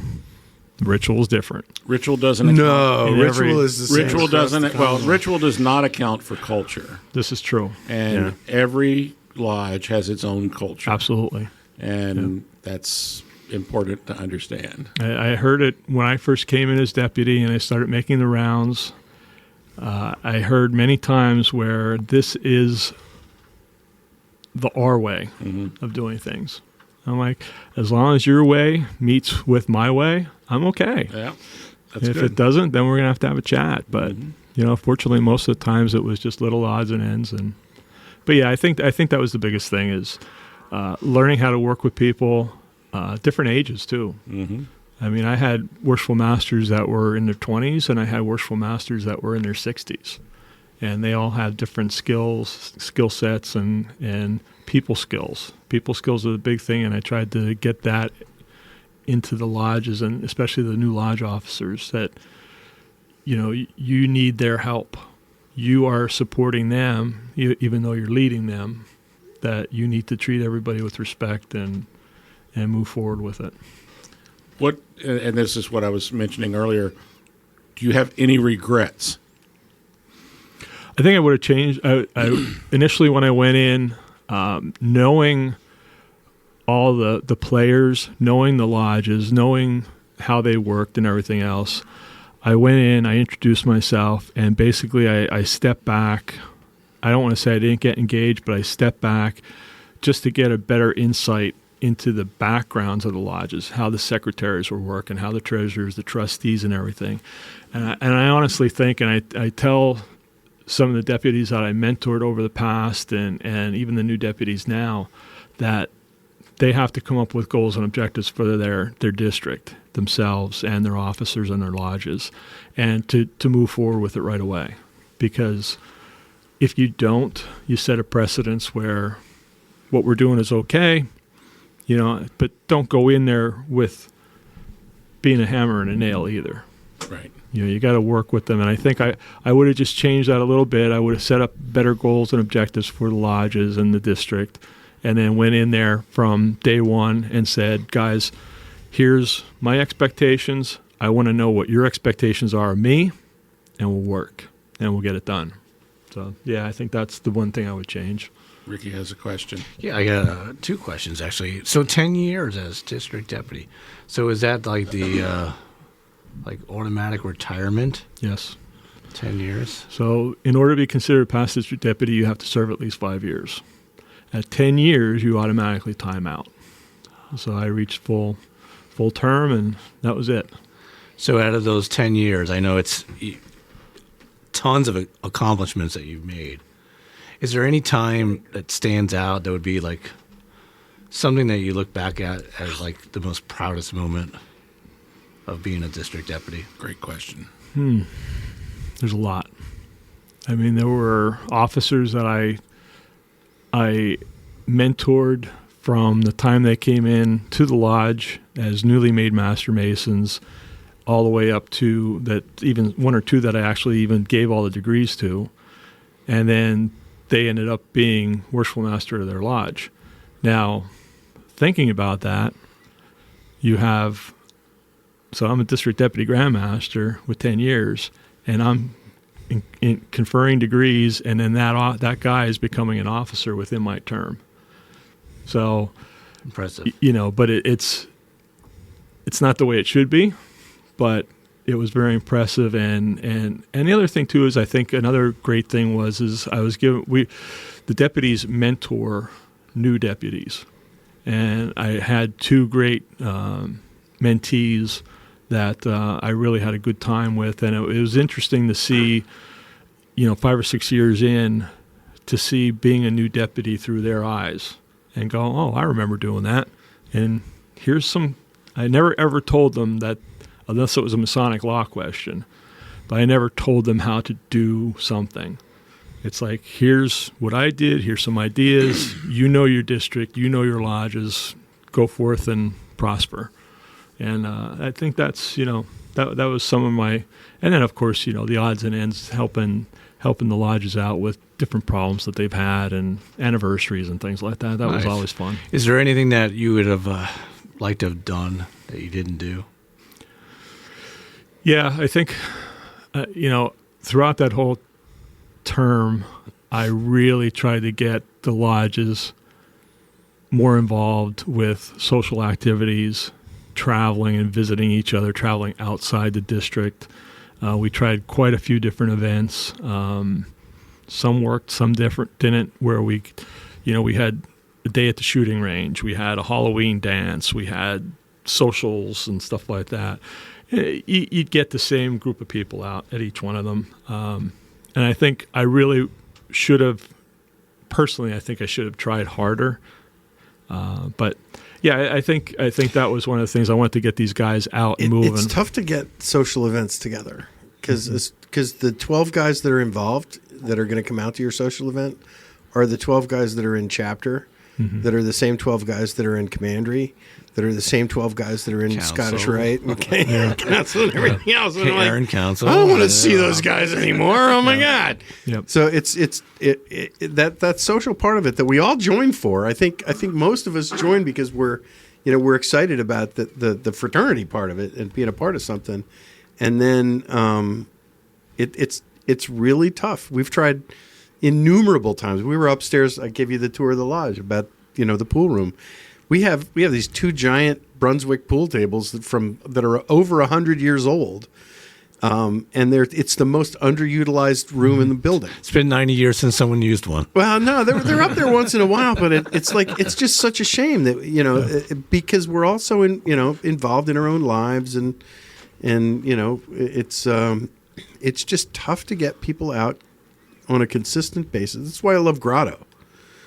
is different. Ritual doesn't No, In ritual every- is the same. Ritual across the doesn't Commonwealth. ritual does not account for culture. This is true. And every lodge has its own culture. Absolutely. And that's important to understand. I heard it when I first came in as deputy and I started making the rounds. I heard many times where this is our way of doing things. I'm like, as long as your way meets with my way, I'm okay. Yeah, that's If good. it doesn't, then we're going to have a chat. But, fortunately, most of the times it was just little odds and ends. But yeah, I think that was the biggest thing is learning how to work with people, different ages too. I mean, I had worshipful masters that were in their 20s, and I had worshipful masters that were in their 60s. And they all have different skill sets, and people skills. People skills are the big thing, and I tried to get that into the lodges, and especially the new lodge officers, that you need their help. You are supporting them, even though you're leading them. That you need to treat everybody with respect and move forward with it. And this is what I was mentioning earlier. Do you have any regrets? I think I would have changed. I initially, when I went in, knowing all the players, knowing the lodges, knowing how they worked and everything else, I went in, I introduced myself, and basically I stepped back. I don't want to say I didn't get engaged, but I stepped back just to get a better insight into the backgrounds of the lodges, how the secretaries were working, how the treasurers, the trustees, and everything. And I honestly think, and I tell some of the deputies that I mentored over the past and even the new deputies now, that they have to come up with goals and objectives for their district, themselves, and their officers and their lodges, and to move forward with it right away. Because if you don't, you set a precedence where what we're doing is okay, but don't go in there with being a hammer and a nail either. Right. You got to work with them. And I think I would have just changed that a little bit. I would have set up better goals and objectives for the lodges and the district, and then went in there from day one and said, guys, here's my expectations. I want to know what your expectations are of me, and we'll work, and we'll get it done. So, yeah, I think that's the one thing I would change. Ricky has a question. Yeah, I got 2 questions, actually. So 10 years as district deputy. So is that like the automatic retirement? Yes. 10 years. So in order to be considered past district deputy, you have to serve at least 5 years. At 10 years, you automatically time out. So I reached full term, and that was it. So out of those 10 years, I know it's tons of accomplishments that you've made. Is there any time that stands out that would be like something that you look back at as like the most proudest moment of being a district deputy? Great question. There's a lot. I mean, there were officers that I mentored from the time they came in to the lodge as newly made Master Masons, all the way up to that, even 1 or 2 that I actually even gave all the degrees to. And then they ended up being worshipful master of their lodge. Now, thinking about that, so I'm a district deputy grandmaster with 10 years, and I'm in conferring degrees, and then that guy is becoming an officer within my term. So impressive. But it's not the way it should be, but it was very impressive. And the other thing too is, I think another great thing is I was the deputies mentor new deputies, and I had 2 great mentees that I really had a good time with, and it was interesting to see, 5 or 6 years in, to see being a new deputy through their eyes and go, oh, I remember doing that, and here's I never ever told them that, unless it was a Masonic law question, but I never told them how to do something. It's like, here's what I did, here's some ideas, your district, your lodges, go forth and prosper. And I think that's, that was some of my, and then of course, the odds and ends, helping the lodges out with different problems that they've had and anniversaries and things like that. That was always fun. Is there anything that you would have liked to have done that you didn't do? Yeah, I think, throughout that whole term, I really tried to get the lodges more involved with social activities, traveling and visiting each other, traveling outside the district. We tried quite a few different events. Some worked, some didn't, where we had a day at the shooting range. We had a Halloween dance. We had socials and stuff like that. You'd get the same group of people out at each one of them. And I think I really should have, personally, I should have tried harder. But yeah, I think that was one of the things I wanted to get these guys out and moving. It's tough to get social events together because the 12 guys that are involved that are going to come out to your social event are the 12 guys that are in chapter, that are the same 12 guys that are in commandery, that are the same 12 guys that are in Council. Scottish Rite, Council and everything else. And Aaron Council. I don't want to see those guys anymore. Oh my God! Yep. So it's that social part of it that we all join for. I think most of us join because we're excited about the fraternity part of it and being a part of something, and then it's really tough. We've tried innumerable times. We were upstairs. I gave you the tour of the lodge about the pool room. We have these 2 giant Brunswick pool tables that are over 100 years old, And it's the most underutilized room in the building. It's been 90 years since someone used one. Well, no, they're up there once in a while, but it's just such a shame that because we're also involved in our own lives and it's just tough to get people out on a consistent basis. That's why I love Grotto.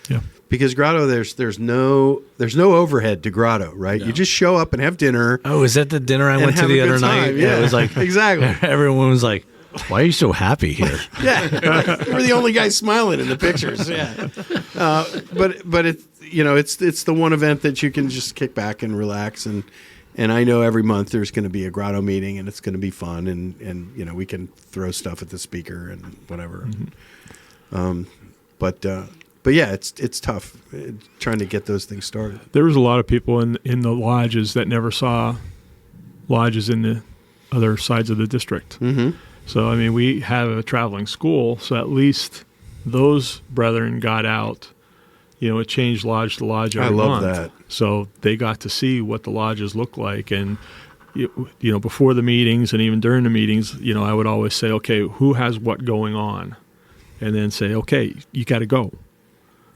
Yeah. Because Grotto, there's no overhead to Grotto, right? No. You just show up and have dinner. Oh, is that the dinner I went to the other night? Yeah, it was like exactly. Everyone was like, "Why are you so happy here?" Yeah, we're the only guys smiling in the pictures. Yeah, but it's the one event that you can just kick back and relax and I know every month there's going to be a Grotto meeting and it's going to be fun and we can throw stuff at the speaker and whatever. Mm-hmm. But yeah, it's tough trying to get those things started. There was a lot of people in the lodges that never saw lodges in the other sides of the district. Mm-hmm. So, I mean, we have a traveling school, so at least those brethren got out. It changed lodge to lodge every month. I love that. So they got to see what the lodges look like. And, before the meetings and even during the meetings, I would always say, okay, who has what going on? And then say, okay, you got to go.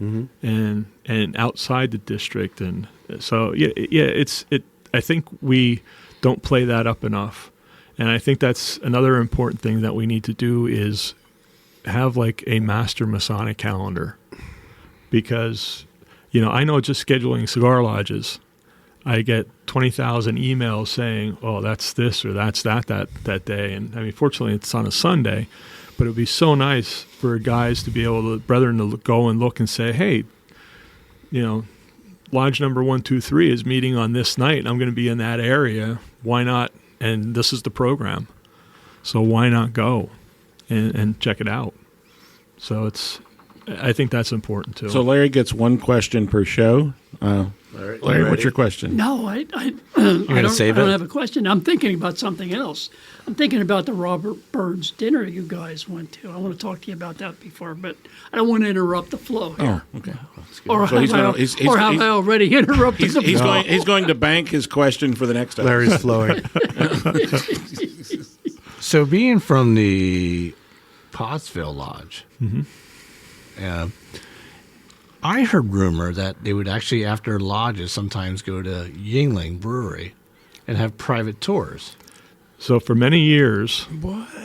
Mm-hmm. And outside the district, and so I think we don't play that up enough, and I think that's another important thing that we need to do is have like a master Masonic calendar, because I know just scheduling cigar lodges, I get 20,000 emails saying, oh, that's this or that's that day, and I mean, fortunately, it's on a Sunday. But it would be so nice for guys to be able to, brethren, to go and look and say, hey, lodge number 123 is meeting on this night. I'm going to be in that area. Why not? And this is the program. So why not go and check it out? So I think that's important too. So Larry gets one question per show. Larry, what's your question? No, I don't have a question. I'm thinking about something else. I'm thinking about the Robert Burns dinner you guys went to. I want to talk to you about that before, but I don't want to interrupt the flow here. Oh, okay. Or have I already interrupted the flow? He's going to bank his question for the next episode. Larry's flowing. So being from the Pottsville Lodge, mm-hmm. I heard rumor that they would actually, after lodges, sometimes go to Yuengling Brewery and have private tours. So for many years,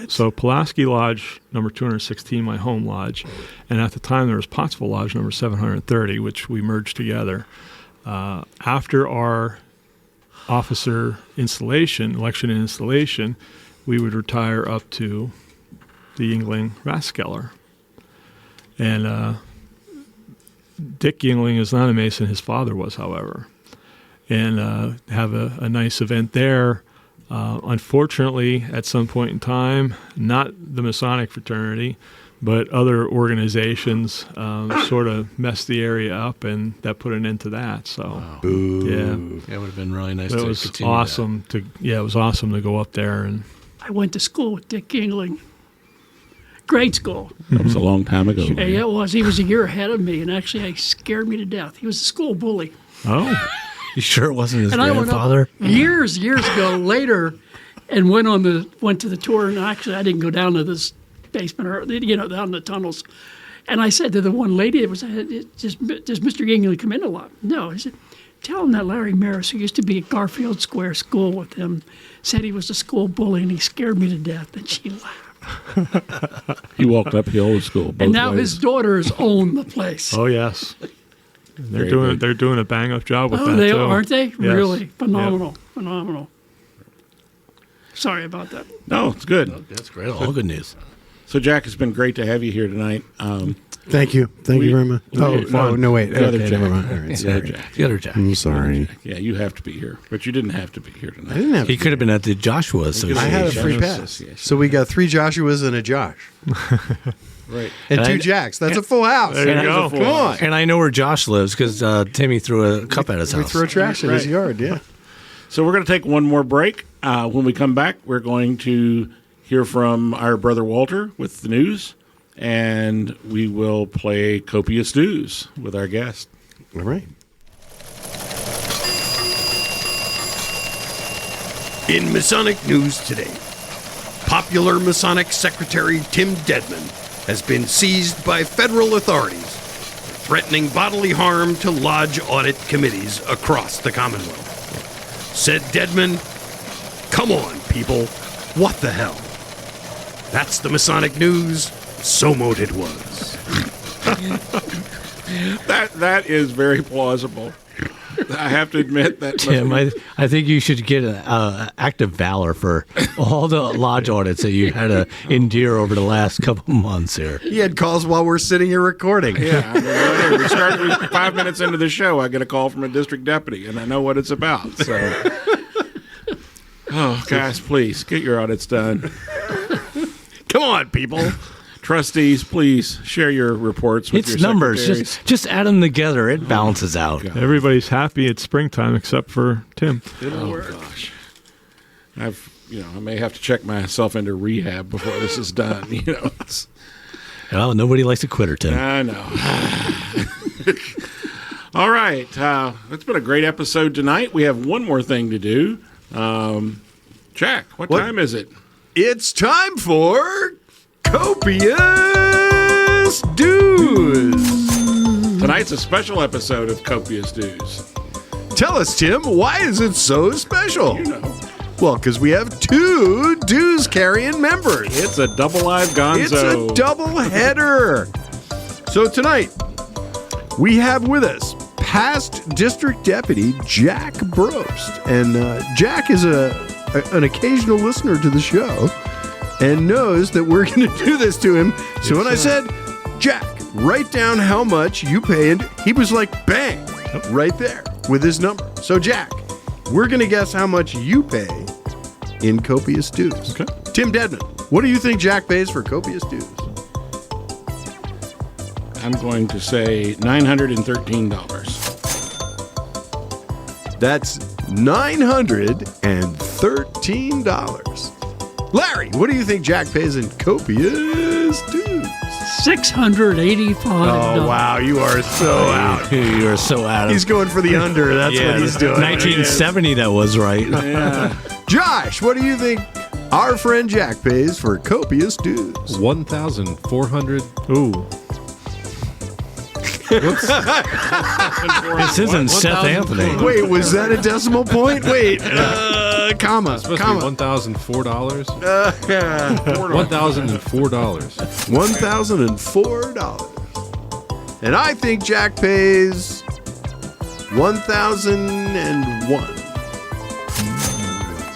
so Pulaski Lodge number 216, my home lodge, and at the time there was Pottsville Lodge number 730, which we merged together. After our officer election and installation, we would retire up to the Yuengling Rathskeller. And Dick Yuengling is not a Mason, his father was, however. And have a nice event there. Unfortunately, at some point in time, not the Masonic fraternity, but other organizations sort of messed the area up, and that put an end to that. So, yeah, it would have been really nice. It was awesome it was awesome to go up there. And I went to school with Dick Yuengling. Grade school. That was a long time ago. Yeah, it was. He was a year ahead of me, and actually, he scared me to death. He was a school bully. Oh. You sure it wasn't his and grandfather? I went up years ago later, and went to the tour. And actually, I didn't go down to this basement or down the tunnels. And I said to the one lady, does Mr. Yuengling come in a lot? No. I said, tell him that Larry Merris, who used to be at Garfield Square School with him, said he was a school bully, and he scared me to death. And she laughed. He walked uphill to school. Both and now ways. his daughters own the place. Oh yes. They're doing a bang up job with that they too. Aren't they? Yes. Really phenomenal. Sorry about that. No, it's good. That's great. All good news. So Jack, it's been great to have you here tonight. Thank you very much. No, wait. The other okay, Jack. never mind. All right, sorry. The other Jack. I'm sorry. Yeah, you have to be here, but you didn't have to be here tonight. I didn't have. He could have been at the Joshua Association. I had a free pass, so we got 3 Joshuas and a Josh. Right. And 2 Jacks. That's a full house. There you go. Come on. And I know where Josh lives because Timmy threw a cup at his house. We throw trash in his yard, yeah. So we're going to take one more break. When we come back, we're going to hear from our brother Walter with the news, and we will play Copious Dues with our guest. All right. In Masonic news today, Popular Masonic Secretary Tim Dedman has been seized by federal authorities, threatening bodily harm to lodge audit committees across the Commonwealth. Said Dedman, "Come on, people. What the hell? That's the Masonic news. So mote it was." That is very plausible. I have to admit that. Tim, I think you should get an act of valor for all the lodge audits that you had to endure over the last couple months here. He had calls while we're sitting here recording. Yeah, I mean, we started 5 minutes into the show. I get a call from a district deputy, and I know what it's about. So, oh, guys, please get your audits done. Come on, people. Trustees, please share your reports with your It's numbers. secretaries. Just add them together. It balances out. Everybody's happy it's springtime except for Tim. Gosh, I may have to check myself into rehab before this is done. It's, Well, nobody likes a quitter, Tim. I know. All right, it's been a great episode tonight. We have one more thing to do. Jack, what time is it? It's time for Copious Dues. Tonight's a special episode of Copious Dues. Tell us, Tim, why is it so special? You know, Well, because we have 2 dues-carrying members. it's a double live gonzo. It's a double header. So tonight, we have with us past District Deputy Jack Brobst. And Jack is an occasional listener to the show and knows that we're going to do this to him. So when I said, Jack, write down how much you pay, and he was like, bang, right there with his number. So Jack, we're going to guess how much you pay in Copious Dues. Okay. Tim Dedman, what do you think Jack pays for Copious Dues? I'm going to say $913. That's $913. Larry, what do you think Jack pays in Copious Dues? $685. Oh, wow, you are so out. You are so out of He's going for the under. That's what he's doing. 1970, that was right. Josh, what do you think our friend Jack pays for Copious Dues? 1,400. Ooh. This isn't Seth Anthony. Wait, was that a decimal point? Wait, comma, Supposed comma. to be $1,004. $1,004. $1,004. And I think Jack pays $1,001.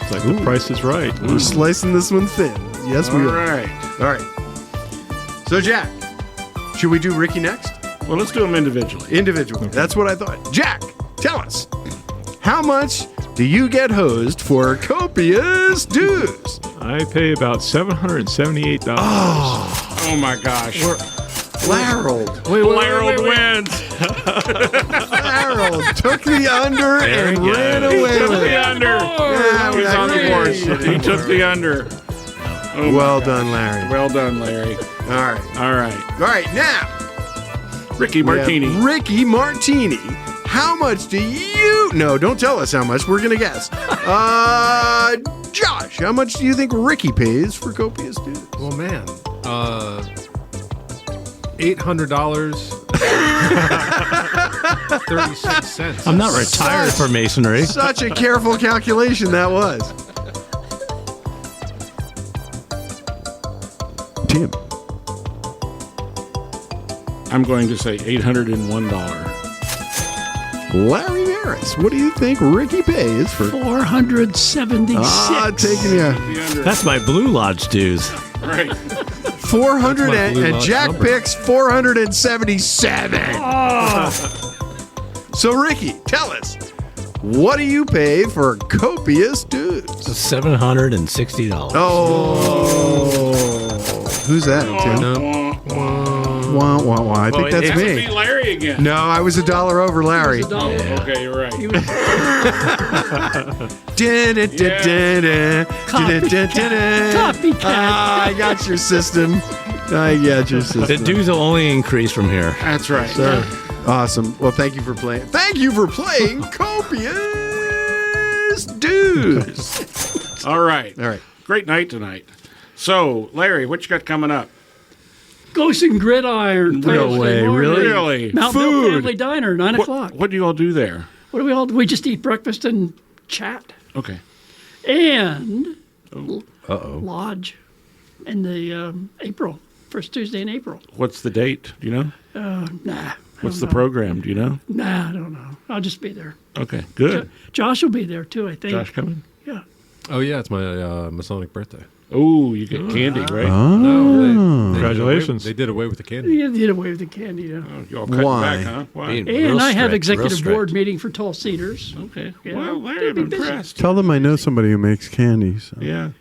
It's like the price is right. We're slicing this one thin. Yes, we All are. right. All right. So, Jack, should we do Ricky next? Well, let's do them individually. Individually. That's what I thought. Jack, tell us, how much do you get hosed for Copious Dues? I pay about $778. Oh my gosh. Larold. Larold wins. Larold took the under and ran away Took with the it. under. Yeah, He's on the board. He took the under. Oh Well my done, Larry. Well done, Larry. All right. All right. All right, now. Ricky Martini. We have Ricky Martini. How much do you... No, don't tell us how much. We're going to guess. Josh, how much do you think Ricky pays for Copious Dues? Well, man. $800. 36 cents. I'm not retired for masonry. Such a careful calculation that was. Tim. I'm going to say $801. Larry Merris, what do you think Ricky pays for... 476. Taking you... The under. That's my Blue Lodge dues. Right. 400 That's my Blue and Lodge Jack number. picks 477. So Ricky, tell us, what do you pay for Copious Dues? $760. Oh, who's that, Tim? Wah, wah, wah. I think that's Has to be me. Larry again. No, I was $1 over Larry. Okay, you're right. Copycat. I got your system. I got your system. The dues will only increase from here. That's right. Sir. Awesome. Well, thank you for playing. Thank you for playing Copious Dues. All right. All right. Great night tonight. So, Larry, what you got coming up? Ghost and Gridiron. No Thursday way, morning. Really? Mount Bill Family Diner, 9 o'clock. What do you all do there? What do we all do? We just eat breakfast and chat. Okay. And Lodge in the April, first Tuesday in April. What's the date? Do you know? Nah. What's the program? Do you know? Nah, I don't know. I'll just be there. Okay, good. Josh will be there too, I think. Josh coming? Yeah. Oh, yeah, it's my Masonic birthday. Oh, you get candy, right? No, they Congratulations. They did away with the candy. You did away with the candy, yeah. You all cutting Why? back, huh? Why? And I have executive board meeting for Tall Cedars. Okay. Yeah. Well, Larry, I'm impressed. Tell them I know somebody who makes candy. So. Yeah.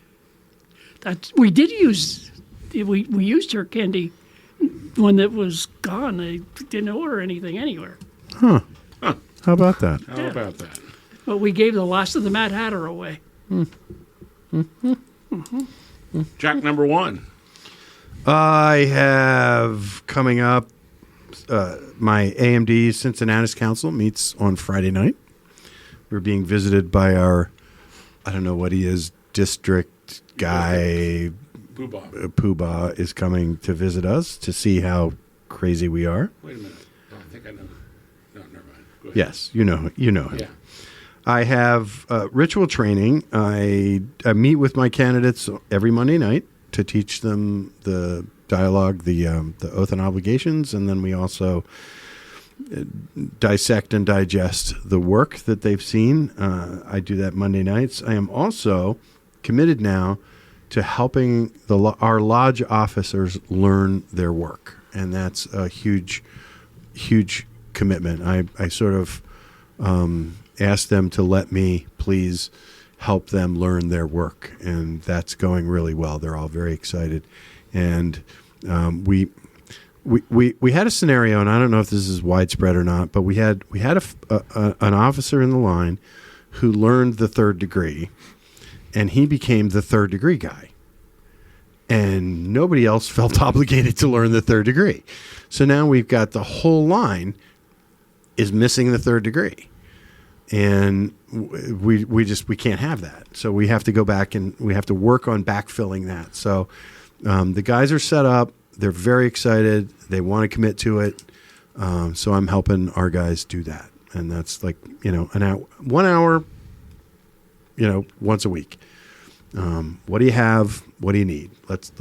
We did use, we used her candy when it was gone. They didn't order anything anywhere. How about that? How about that? But we gave the last of the Mad Hatter away. Jack number 1. I have coming up, my AMD Cincinnati Council meets on Friday night. We're being visited by our, I don't know what he is, district guy. Poobah is coming to visit us to see how crazy we are. Wait a minute. Oh, I think I know. No, never mind. Go ahead. Yes, you know him. Yeah. I have ritual training. I meet with my candidates every Monday night to teach them the dialogue, the oath and obligations, and then we also dissect and digest the work that they've seen. I do that Monday nights. I am also committed now to helping our lodge officers learn their work, and that's a huge commitment. I sort of asked them to let me please help them learn their work, and that's going really well. They're all very excited, and we had a scenario, and I don't know if this is widespread or not, but we had an officer in the line who learned the 3rd degree, and he became the 3rd degree guy, and nobody else felt obligated to learn the 3rd degree. So now we've got the whole line is missing the 3rd degree. And we can't have that. So we have to go back and we have to work on backfilling that. So the guys are set up. They're very excited. They want to commit to it. So I'm helping our guys do that. And that's like, 1 hour, once a week. What do you have? What do you need? Let's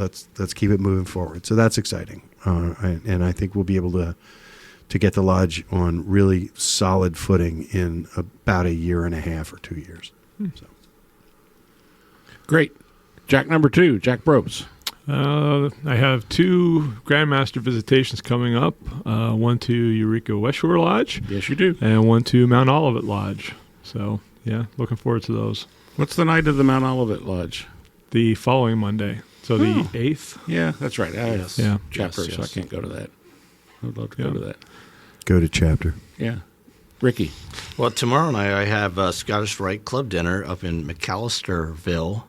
keep it moving forward. So that's exciting. And I think we'll be able to get the lodge on really solid footing in about a year and a half or 2 years. So. Great. Jack number 2, Jack Brobst. I have 2 Grandmaster visitations coming up. One to Eureka West Shore Lodge. Yes, you do. And one to Mount Olivet Lodge. So, yeah, looking forward to those. What's the night of the Mount Olivet Lodge? The following Monday. So the 8th. Yeah, that's right. Yes. Yeah. Chapter, Yes, so I yes. can't go to that. I'd love to go to that. Go to chapter. Yeah. Ricky. Well, tomorrow night I have a Scottish Rite Club dinner up in McAllisterville,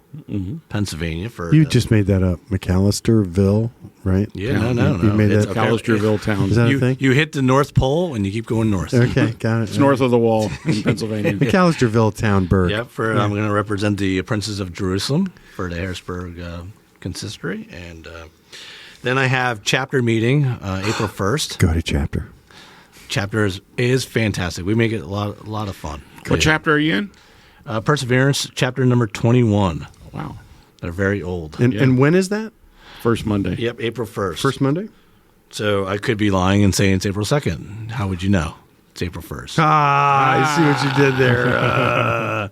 Pennsylvania. You just made that up. McAllisterville, right? Yeah, no. You made It's that. McAllisterville town. Is that a thing? You hit the North Pole and you keep going north. Okay, got it. It's north of the wall in Pennsylvania. McAllisterville town bird. Yep, I'm going to represent the Princes of Jerusalem for the Harrisburg consistory. And then I have chapter meeting April 1st. Go to chapter. Chapter is fantastic. We make it a lot of fun. What chapter are you in? Perseverance, chapter number 21. Wow. They're very old. And when is that? First Monday. Yep, April 1st. First Monday? So I could be lying and saying it's April 2nd. How would you know? It's April 1st. I see what you did there.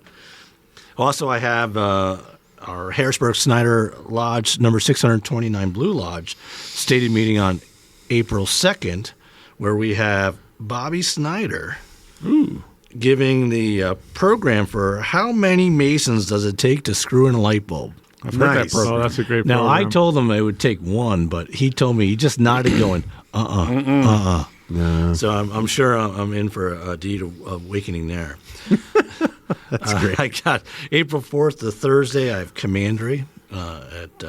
Also, I have our Harrisburg-Snyder Lodge, number 629 Blue Lodge, stated meeting on April 2nd, where we have Bobby Snyder giving the program for how many Masons does it take to screw in a light bulb. I've heard that program. Oh, that's a great Now, program. I told him it would take one, but he told me, he just nodded going, No. So I'm sure I'm in for a deed of awakening there. That's great. I got April 4th to Thursday. I have Commandery at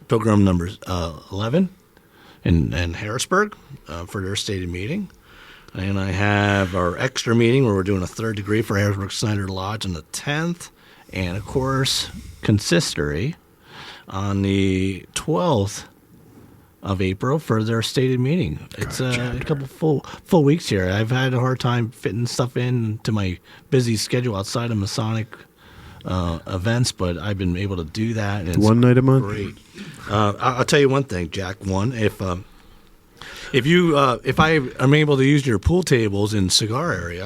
Pilgrim number 11 in Harrisburg for their stated meeting. And I have our extra meeting where we're doing a 3rd degree for Harrisburg-Snyder Lodge on the 10th. And, of course, consistory on the 12th of April for their stated meeting. It's a couple full weeks here. I've had a hard time fitting stuff into my busy schedule outside of Masonic events, but I've been able to do that. And it's one night a month. Great. I'll tell you one thing, Jack. If I am able to use your pool tables in cigar area,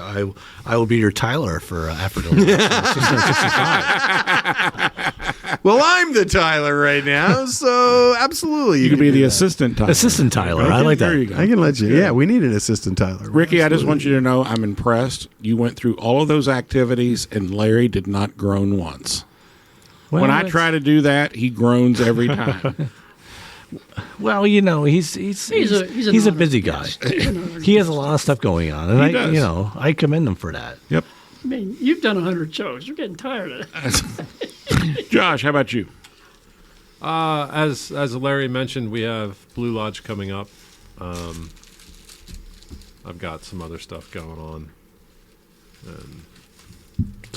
I will be your Tyler for after the 665. Well, I'm the Tyler right now, so absolutely. You can be the assistant Tyler. Assistant Tyler. Okay, I like that. there you go. I can let you. Yeah, we need an assistant Tyler. Ricky, I just want you to know I'm impressed. You went through all of those activities, and Larry did not groan once. Well, when I try to do that, he groans every time. Well, you know, he's a busy guy. He has a lot of stuff going on, and I commend him for that. Yep. I mean, you've done 100 shows. You're getting tired of it. Josh, how about you? As Larry mentioned, we have Blue Lodge coming up. I've got some other stuff going on.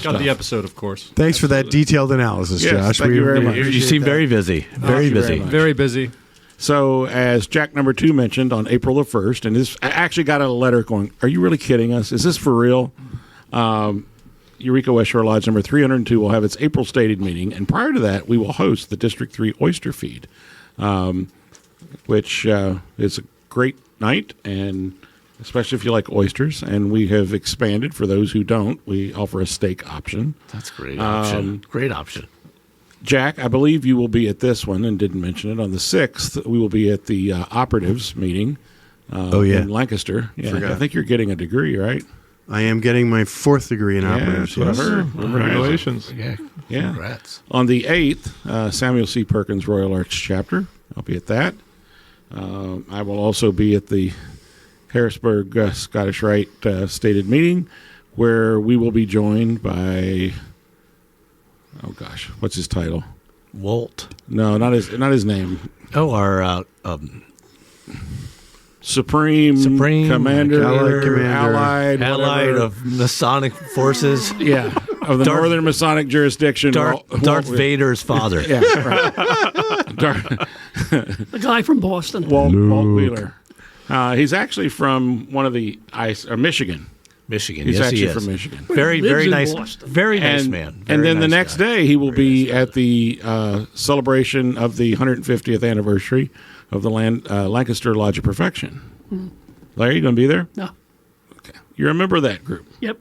Got the episode, of course. Thanks for that detailed analysis, Yes, Josh. thank you very much. You seem very busy. Very busy. Very busy. So, as Jack number 2 mentioned, on April the 1st, and I actually got a letter going, are you really kidding us? Is this for real? Eureka West Shore Lodge number 302 will have its April stated meeting, and prior to that, we will host the District 3 Oyster Feed, which is a great night, and especially if you like oysters, and we have expanded for those who don't. We offer a steak option. That's a great option. Great option. Jack, I believe you will be at this one and didn't mention it. On the 6th, we will be at the operatives meeting in Lancaster. Yeah, I think you're getting a degree, right? I am getting my 4th degree in operatives. That's what I heard. Congratulations. Yeah. Congrats. On the 8th, Samuel C. Perkins Royal Arch Chapter. I'll be at that. I will also be at the Harrisburg Scottish Rite stated meeting, where we will be joined by... Oh gosh, what's his title? Walt. No, not his name. Oh, our Supreme Commander, Allied of Masonic forces. Yeah, of the Northern Masonic jurisdiction. Darth Vader's father. Yeah, right. The guy from Boston. Walt Wheeler. He's actually from one of the Michigan. Michigan. He's yes, actually he is. from Michigan. Very nice. Boston. Very nice man. And then the nice next guy. day, he will be at the celebration of the 150th anniversary of the Lancaster Lodge of Perfection. Mm-hmm. Larry, you going to be there? No. Okay. You're a member of that group? Yep.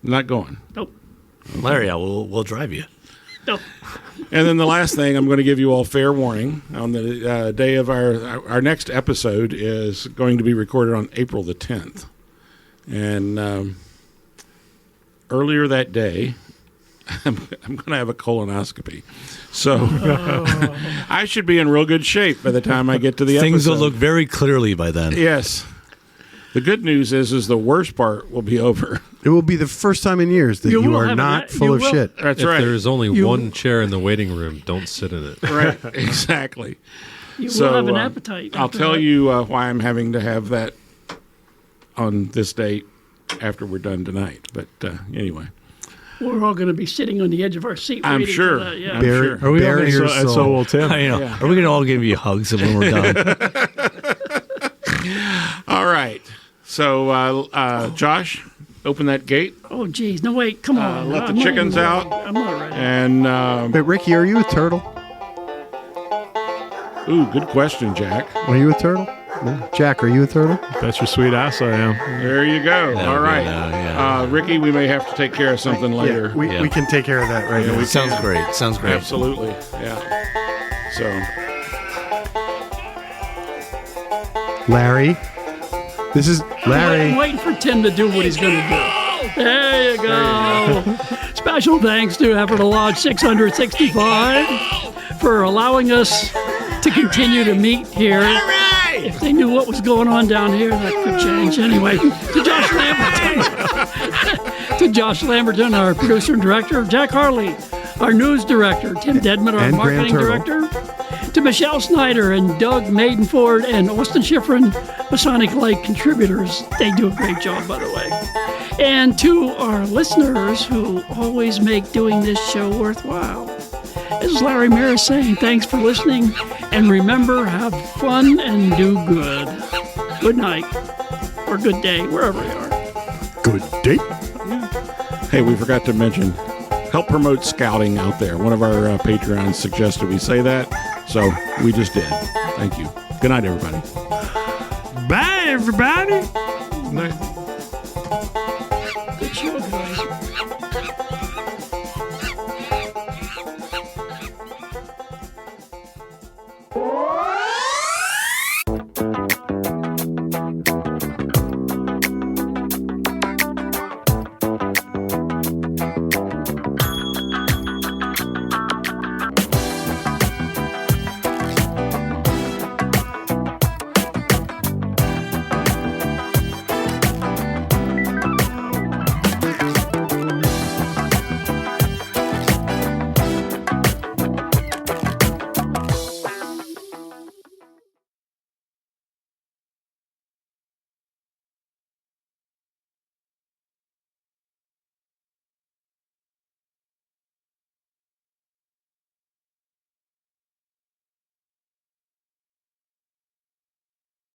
Not going? Nope. Larry, we'll drive you. Nope. And then the last thing, I'm going to give you all fair warning. On the day of our next episode is going to be recorded on April the 10th. And earlier that day, I'm going to have a colonoscopy. So I should be in real good shape by the time I get to the Things episode. will look very clearly by then. Yes. The good news is the worst part will be over. It will be the first time in years that you are not full of shit. That's If right. there's only one chair in the waiting room, don't sit in it. Right, exactly. You will have an appetite. I'll tell you why I'm having to have that on this date after we're done tonight. But anyway. We're all going to be sitting on the edge of our seat. I'm waiting sure. For that, yeah. I'm sure. Are we Bury your soul. so will Tim. I know. Yeah. Are we going to all give you hugs when we're done? All right. So, Josh, open that gate. Oh, geez. No, wait. Come on. Let the I'm not chickens ready. out. I'm not ready. And, Wait, Ricky, are you a turtle? ooh, good question, Jack. Are you a turtle? No. Jack, are you a turtle? Bet your sweet ass I am. There you go. All right. yeah. Ricky, we may have to take care of something later. Yeah, we can take care of that right now. Sounds great. Sounds great. Absolutely. Yeah. So, Larry, this is Larry. I'm waiting for Tim to do what he's going to do. There you go. Special thanks to Effort Lodge 665 for allowing us to continue to meet here. If they knew what was going on down here, that could change. Anyway, to Josh Lamberton, our producer and director, Jack Harley, our news director, Tim Dedman, our And marketing Grant director, to Michelle Snyder and Doug Maidenford and Austin Schifrin, Masonic Light contributors. They do a great job, by the way. And to our listeners who always make doing this show worthwhile. This is Larry Merris saying thanks for listening, and remember, have fun and do good. Good night, or good day, wherever you are. Good day. Hey, we forgot to mention, help promote scouting out there. One of our Patreons suggested we say that, so we just did. Thank you. Good night, everybody. Bye, everybody. Nice. Good show, guys.